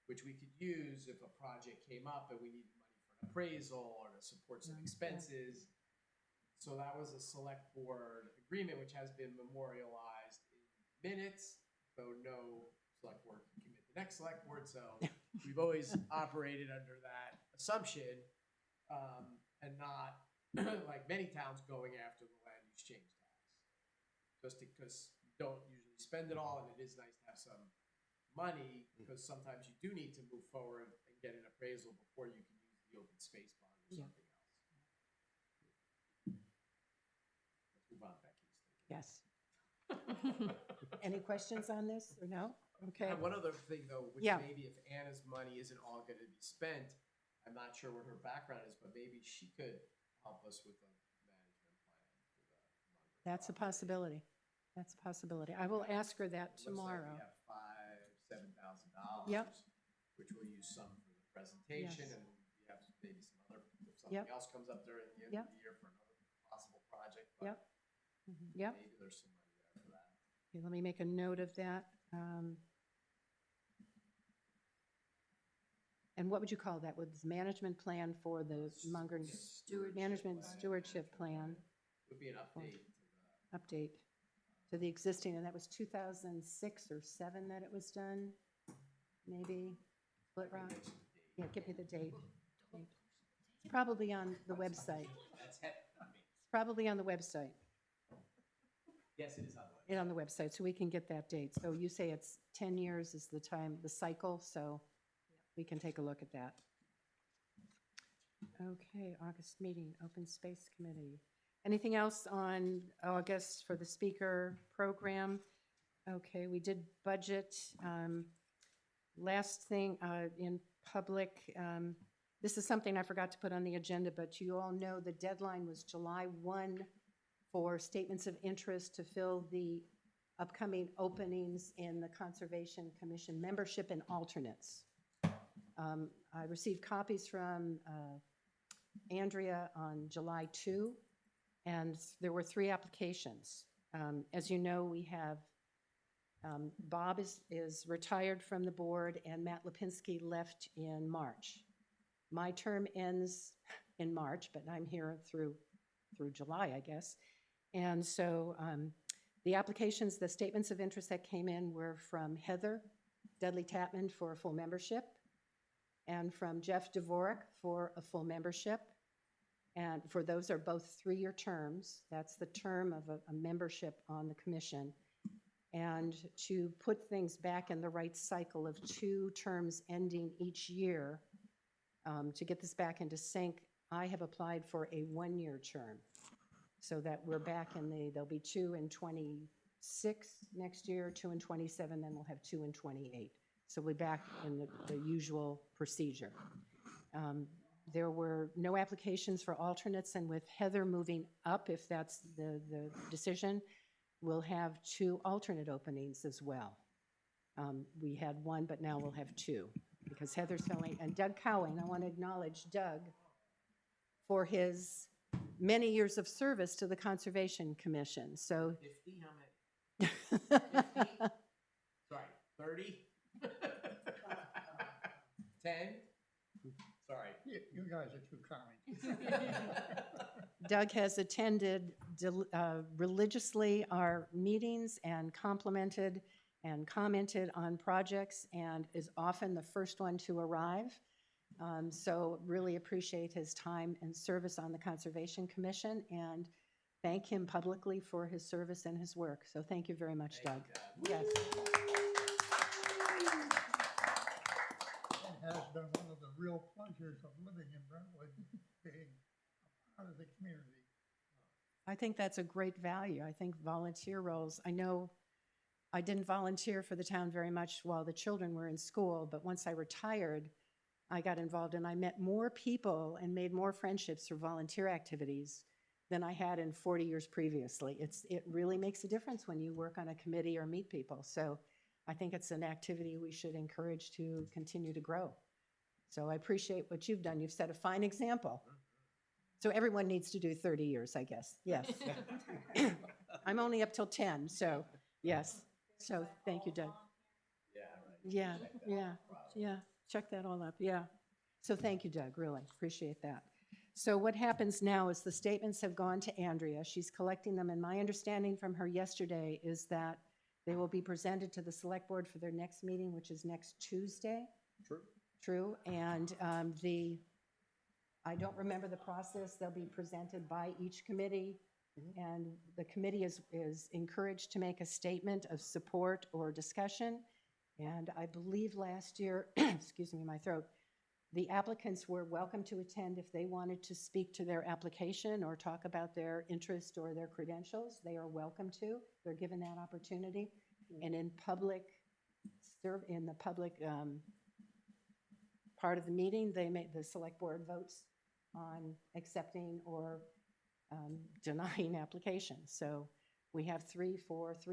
which we could use if a project came up and we needed money for an appraisal or to support some expenses. So that was a select board agreement, which has been memorialized in minutes, though no select board can commit the next select board, so we've always operated under that assumption, and not, like many towns, going after the land use change tax. Just because you don't usually spend it all, and it is nice to have some money, because sometimes you do need to move forward and get an appraisal before you can use the open space bond or Yeah. something else. Let's move on, Becky. Yes. Any questions on this or no? Okay. One other thing though, which Yeah. maybe if Anna's money isn't all gonna be spent, I'm not sure what her background is, but maybe she could help us with a management plan for the. That's a possibility. That's a possibility. I will ask her that It looks like tomorrow. we have $7,000. Yep. Which we'll use some for the presentation, Yes. and we have maybe some other, if something Yep. else comes up during the end Yep. of the year for another possible project. Yep. But Yep. maybe there's some money there for that. Okay, let me make a note of that. And what would you call that? Was management plan for the Munger management stewardship plan Would be an update to the. update to the existing, and that was 2006 or 7 that it was done, maybe? Split Rock? Yeah, give me the date. It's probably on the website. That's it. It's probably on the website. Yes, it is on the website. It's on the website, so we can get that date. So you say it's 10 years is the time, the cycle, so we can take a look at that. Okay, August meeting, Open Space Committee. Anything else on August for the speaker program? Okay, we did budget. Last thing in public, this is something I forgot to put on the agenda, but you all know the deadline was July 1 for statements of interest to fill the upcoming openings in the Conservation Commission membership and alternates. I received copies from Andrea on July 2, and there were 3 applications. As you know, we have Bob is retired from the board, and Matt Lipinski left in March. My term ends in March, but I'm here through July, I guess. And so the applications, the statements of interest that came in were from Heather Dudley Tapman for a full membership, and from Jeff Dvorak for a full membership. And for those are both 3-year terms. That's the term of a membership on the commission. And to put things back in the right cycle of 2 terms ending each year, to get this back into sync, I have applied for a 1-year term, so that we're back in there'll be 2 in 26 next year, 2 in 27, then we'll have 2 in 28. So we're back in the usual procedure. There were no applications for alternates, and with Heather moving up, if that's the decision, we'll have 2 alternate openings as well. We had 1, but now we'll have 2, because Heather's filling, and Doug Cowing, I want to acknowledge Doug for his many years of service to the Conservation Commission, so. 50, how many? 50? Sorry, 30? 10? Sorry. You guys are too kind. Doug has attended religiously our meetings and complimented and commented on projects, and is often the first one to arrive. So really appreciate his time and service on the Conservation Commission, and thank him publicly for his service and his work. So thank you very much, Doug. Yes. It has been one of the real pleasures of living in Brentwood, being a part of the community. I think that's a great value. I think volunteer roles, I know I didn't volunteer for the town very much while the children were in school, but once I retired, I got involved and I met more people and made more friendships through volunteer activities than I had in 40 years previously. It really makes a difference when you work on a committee or meet people. So I think it's an activity we should encourage to continue to grow. So I appreciate what you've done. You've set a fine example. So everyone needs to do 30 years, I guess. Yes. I'm only up till 10, so yes. So thank you, Doug. Yeah, right. Yeah, Check that yeah, out, probably. yeah. Check that all up, yeah. So thank you, Doug, really, appreciate that. So what happens now is the statements have gone to Andrea. She's collecting them, and my understanding from her yesterday is that They will be presented to the select board for their next meeting, which is next Tuesday. True. True, and I don't remember the process. They'll be presented by each committee, and the committee is encouraged to make a statement of support or discussion. And I believe last year, excuse me, my throat, the applicants were welcome to attend if they wanted to speak to their application or talk about their interest or their credentials. They are welcome to. They're given that opportunity. And in the public part of the meeting, the select board votes on accepting or denying applications. So we have 3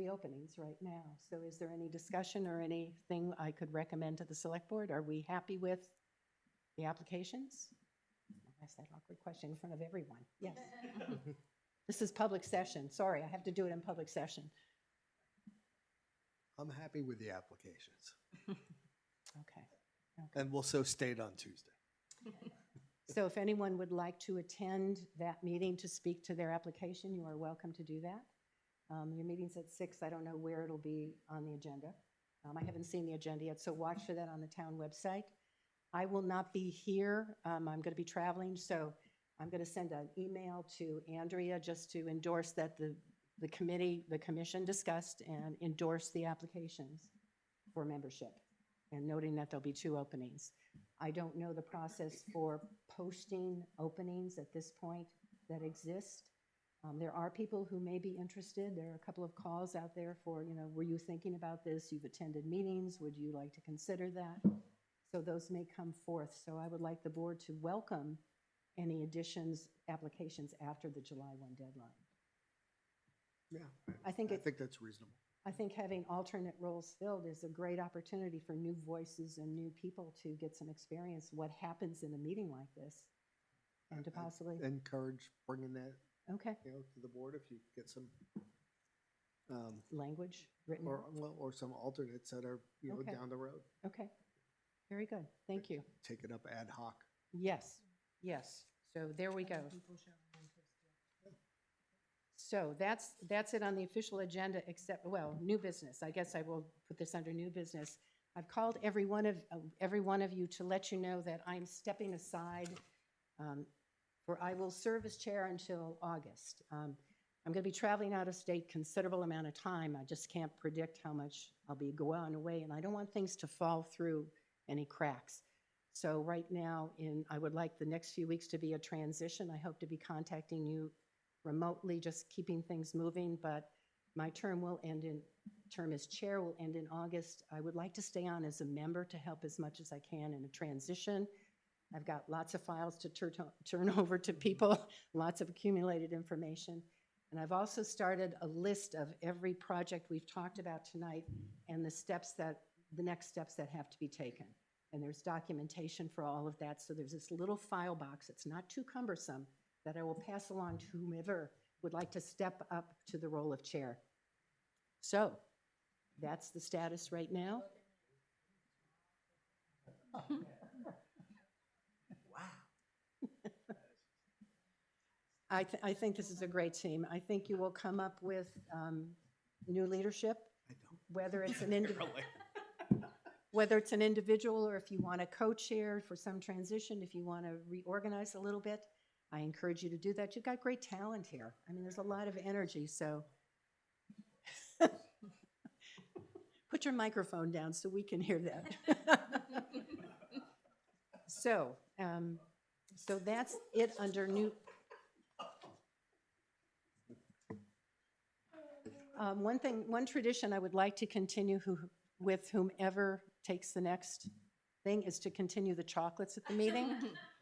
openings right now. So is there any discussion or anything I could recommend to the select board? Are we happy with the applications? I'll ask that awkward question in front of everyone. Yes. This is public session. Sorry, I have to do it in public session. I'm happy with the applications, Okay. and will so state on Tuesday. So if anyone would like to attend that meeting to speak to their application, you are welcome to do that. Your meeting's at 6. I don't know where it'll be on the agenda. I haven't seen the agenda yet, so watch for that on the town website. I will not be here. I'm going to be traveling, so I'm going to send an email to Andrea just to endorse that the commission discussed and endorse the applications for membership, and noting that there'll be 2 openings. I don't know the process for posting openings at this point that exist. There are people who may be interested. There are a couple of calls out there for, were you thinking about this? You've attended meetings. Would you like to consider that? So those may come forth. So I would like the board to welcome any additions, applications after the July 1 deadline. Yeah, I think that's reasonable. I think having alternate roles filled is a great opportunity for new voices and new people to get some experience what happens in a meeting like this, and to possibly Encourage bringing that, okay to the board if you get some, language written out. or some alternates that are, Okay. down the road. Okay, very good. Thank you. Take it up ad hoc. Yes, yes. So there we go. So that's it on the official agenda, except, well, new business. I guess I will put this under new business. I've called every one of you to let you know that I'm stepping aside, for I will serve as chair until August. I'm going to be traveling out of state considerable amount of time. I just can't predict how much I'll be going away, and I don't want things to fall through any cracks. So right now, I would like the next few weeks to be a transition. I hope to be contacting you remotely, just keeping things moving, but my term as chair will end in August. I would like to stay on as a member to help as much as I can in a transition. I've got lots of files to turn over to people, lots of accumulated information. And I've also started a list of every project we've talked about tonight and the next steps that have to be taken. And there's documentation for all of that. So there's this little file box. It's not too cumbersome, that I will pass along to whomever would like to step up to the role of chair. So that's the status right now. I think this is a great team. I think you will come up with new leadership, whether it's an individual or if you want to co-chair for some transition, if you want to reorganize a little bit. I encourage you to do that. You've got great talent here. I mean, there's a lot of energy, so. Put your microphone down so we can hear that. So that's it under new. One tradition I would like to continue with whomever takes the next thing is to continue the chocolates at the meeting.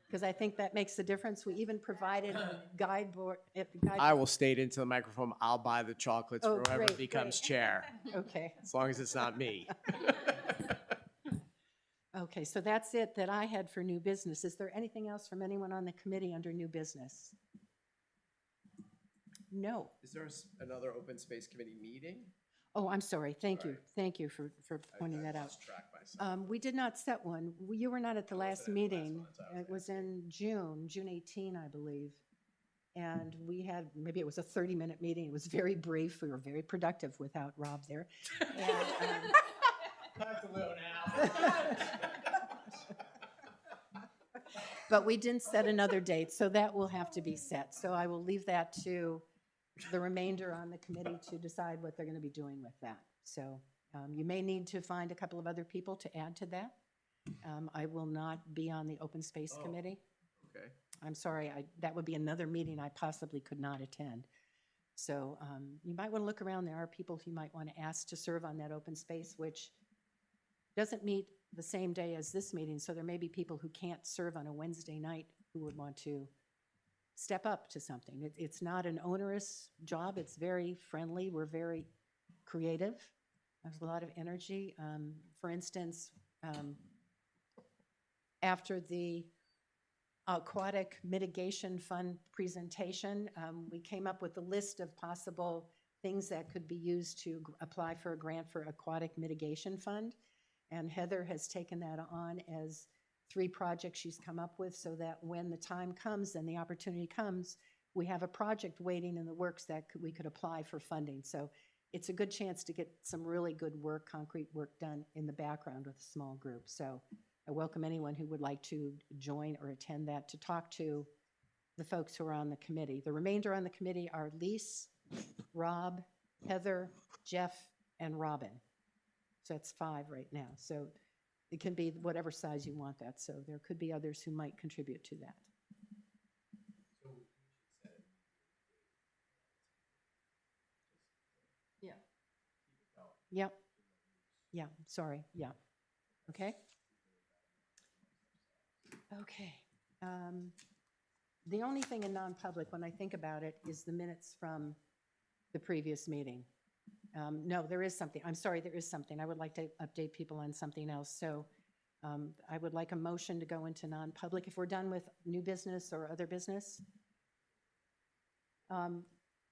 Because I think that makes the difference. We even provided a guide board. I will state into the microphone, I'll buy the chocolates Oh, for whoever great, becomes great. chair, Okay, as long as it's not me. okay, so that's it that I had for new business. Is there anything else from anyone on the committee under new business? No. Is there another open space committee meeting? Oh, I'm sorry. Thank you. Sorry. Thank you for pointing that out. lost track myself. We did not set one. You were not at the I last wasn't at the last meeting. one, so I was It was in June 18, I believe. And we had, maybe it was a 30-minute meeting. It was very brief. We were very productive without Rob there. And, Have to live now. but we didn't set another date, so that will have to be set. So I will leave that to the remainder on the committee to decide what they're going to be doing with that. So you may need to find a couple of other people to add to that. I will not be on the Open Space Oh. Committee. Okay. I'm sorry, that would be another meeting I possibly could not attend. So you might want to look around. There are people who you might want to ask to serve on that open space, which doesn't meet the same day as this meeting. So there may be people who can't serve on a Wednesday night who would want to step up to something. It's not an onerous job. It's very friendly. We're very creative. There's a lot of energy. For instance, after the Aquatic Mitigation Fund presentation, we came up with a list of possible things that could be used to apply for a grant for Aquatic Mitigation Fund. And Heather has taken that on as 3 projects she's come up with, so that when the time comes and the opportunity comes, we have a project waiting in the works that we could apply for funding. So it's a good chance to get some really good work, concrete work done in the background with a small group. So I welcome anyone who would like to join or attend that, to talk to the folks who are on the committee. The remainder on the committee are Lise, Rob, Heather, Jeff, and Robin. So that's 5 right now. So it can be whatever size you want that. So there could be others who might contribute to that. So we should set it. Yeah. Keep it going. Yep. Yeah, sorry. Yeah. Okay. Okay. The only thing in non-public, when I think about it, is the minutes from the previous meeting. No, there is something. I'm sorry, there is something. I would like to update people on something else. So I would like a motion to go into non-public if we're done with new business or other business.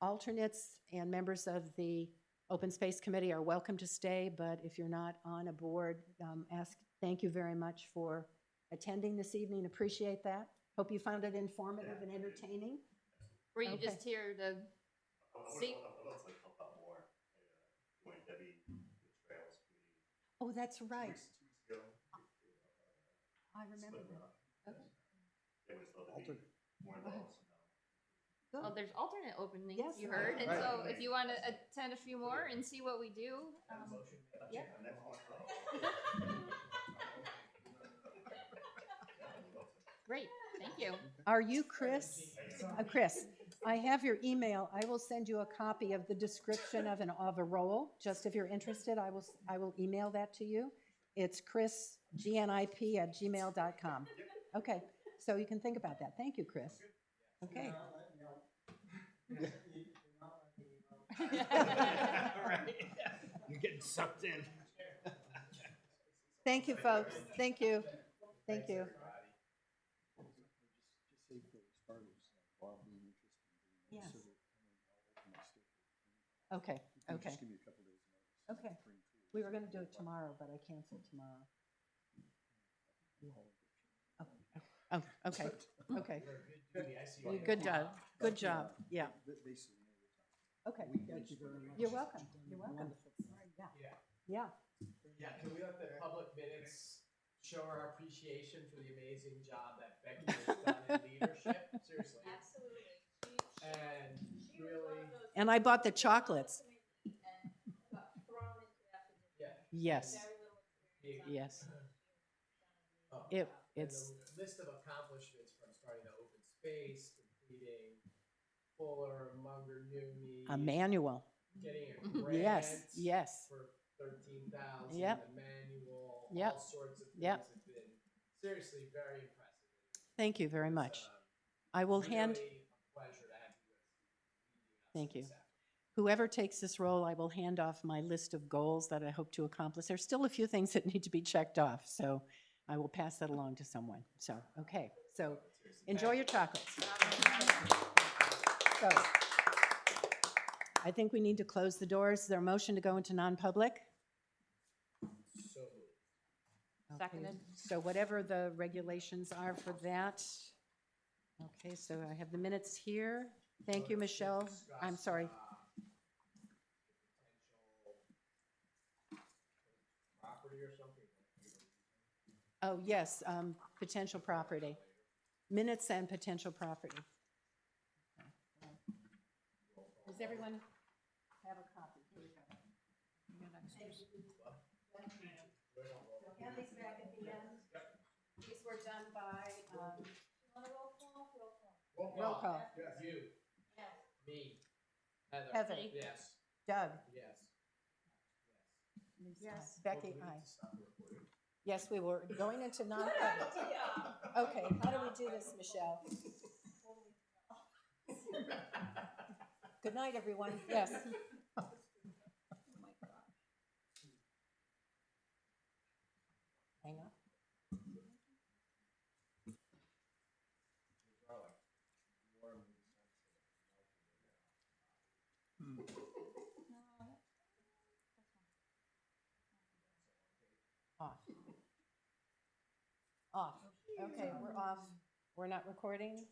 Alternates and members of the Open Space Committee are welcome to stay, but if you're not on a board, thank you very much for attending this evening. Appreciate that. Hope you found it informative and entertaining. Were you Okay. just here to see? I would also like to help out more. Joined Debbie, the Trails Committee, Oh, that's 2 right. weeks ago. I remember Split that. Rock. Okay. They would still be Alternate. more involved somehow. Well, there's alternate openings, Yes. you heard, and Right. so if you want to attend a few more and see what we do, yeah. And next one. Great, thank you. Are you Chris? Chris, I have your email. I will send you a copy of the description of a role. Just if you're interested, I will email that to you. It's chrisgnip@gmail.com. Okay, so you can think about that. Thank you, Chris. Okay. You're getting sucked in. Thank you, folks. Thank you. Thank you. Yes. Okay, okay. Just give me a couple days notice. Okay. We were going to do it tomorrow, but I canceled tomorrow. Oh, okay, okay. Good job, good job, yeah. Okay. Thank you very much. You're welcome, you're welcome. Yeah. Yeah, Yeah, can we let the public minutes show our appreciation for the amazing job that Becky has done in leadership? Seriously. Absolutely. And really, and I bought the chocolates. yeah. Yes, the- yes. Oh, It, and it's, the list of accomplishments from starting the open space, completing Fuller, Munger, Newmy. a manual. Getting a grant. Yes, yes. For 13,000. Yep. The manual. Yep. All sorts of things Yep. have been seriously very impressive. Thank you very It's, much. I will hand, really a pleasure to have you as Thank leading you. us this afternoon. whoever takes this role, I will hand off my list of goals that I hope to accomplish. There's still a few things that need to be checked off, so I will pass that along to someone. So, okay, so enjoy your chocolates. So, I think we need to close the doors. Is there a motion to go into non-public? So moved. Okay, Seconded. so whatever the regulations are for that, Okay, so I have the minutes here. Thank you, Michelle. I'm sorry. Property or something? Oh, yes, potential property. Minutes and potential property. Does everyone have a copy? Here we go. You got extras? So hand these back at the end. These were done by, roll call. Yes. You. Yes. Me. Heather. Heather. Yes. Doug? Yes. Yes. Becky, aye. Yes, we were going into non-public. Okay, how do we do this, Michelle? Good night, everyone. Yes. Hang up. Off. Off. Okay, we're off. We're not recording?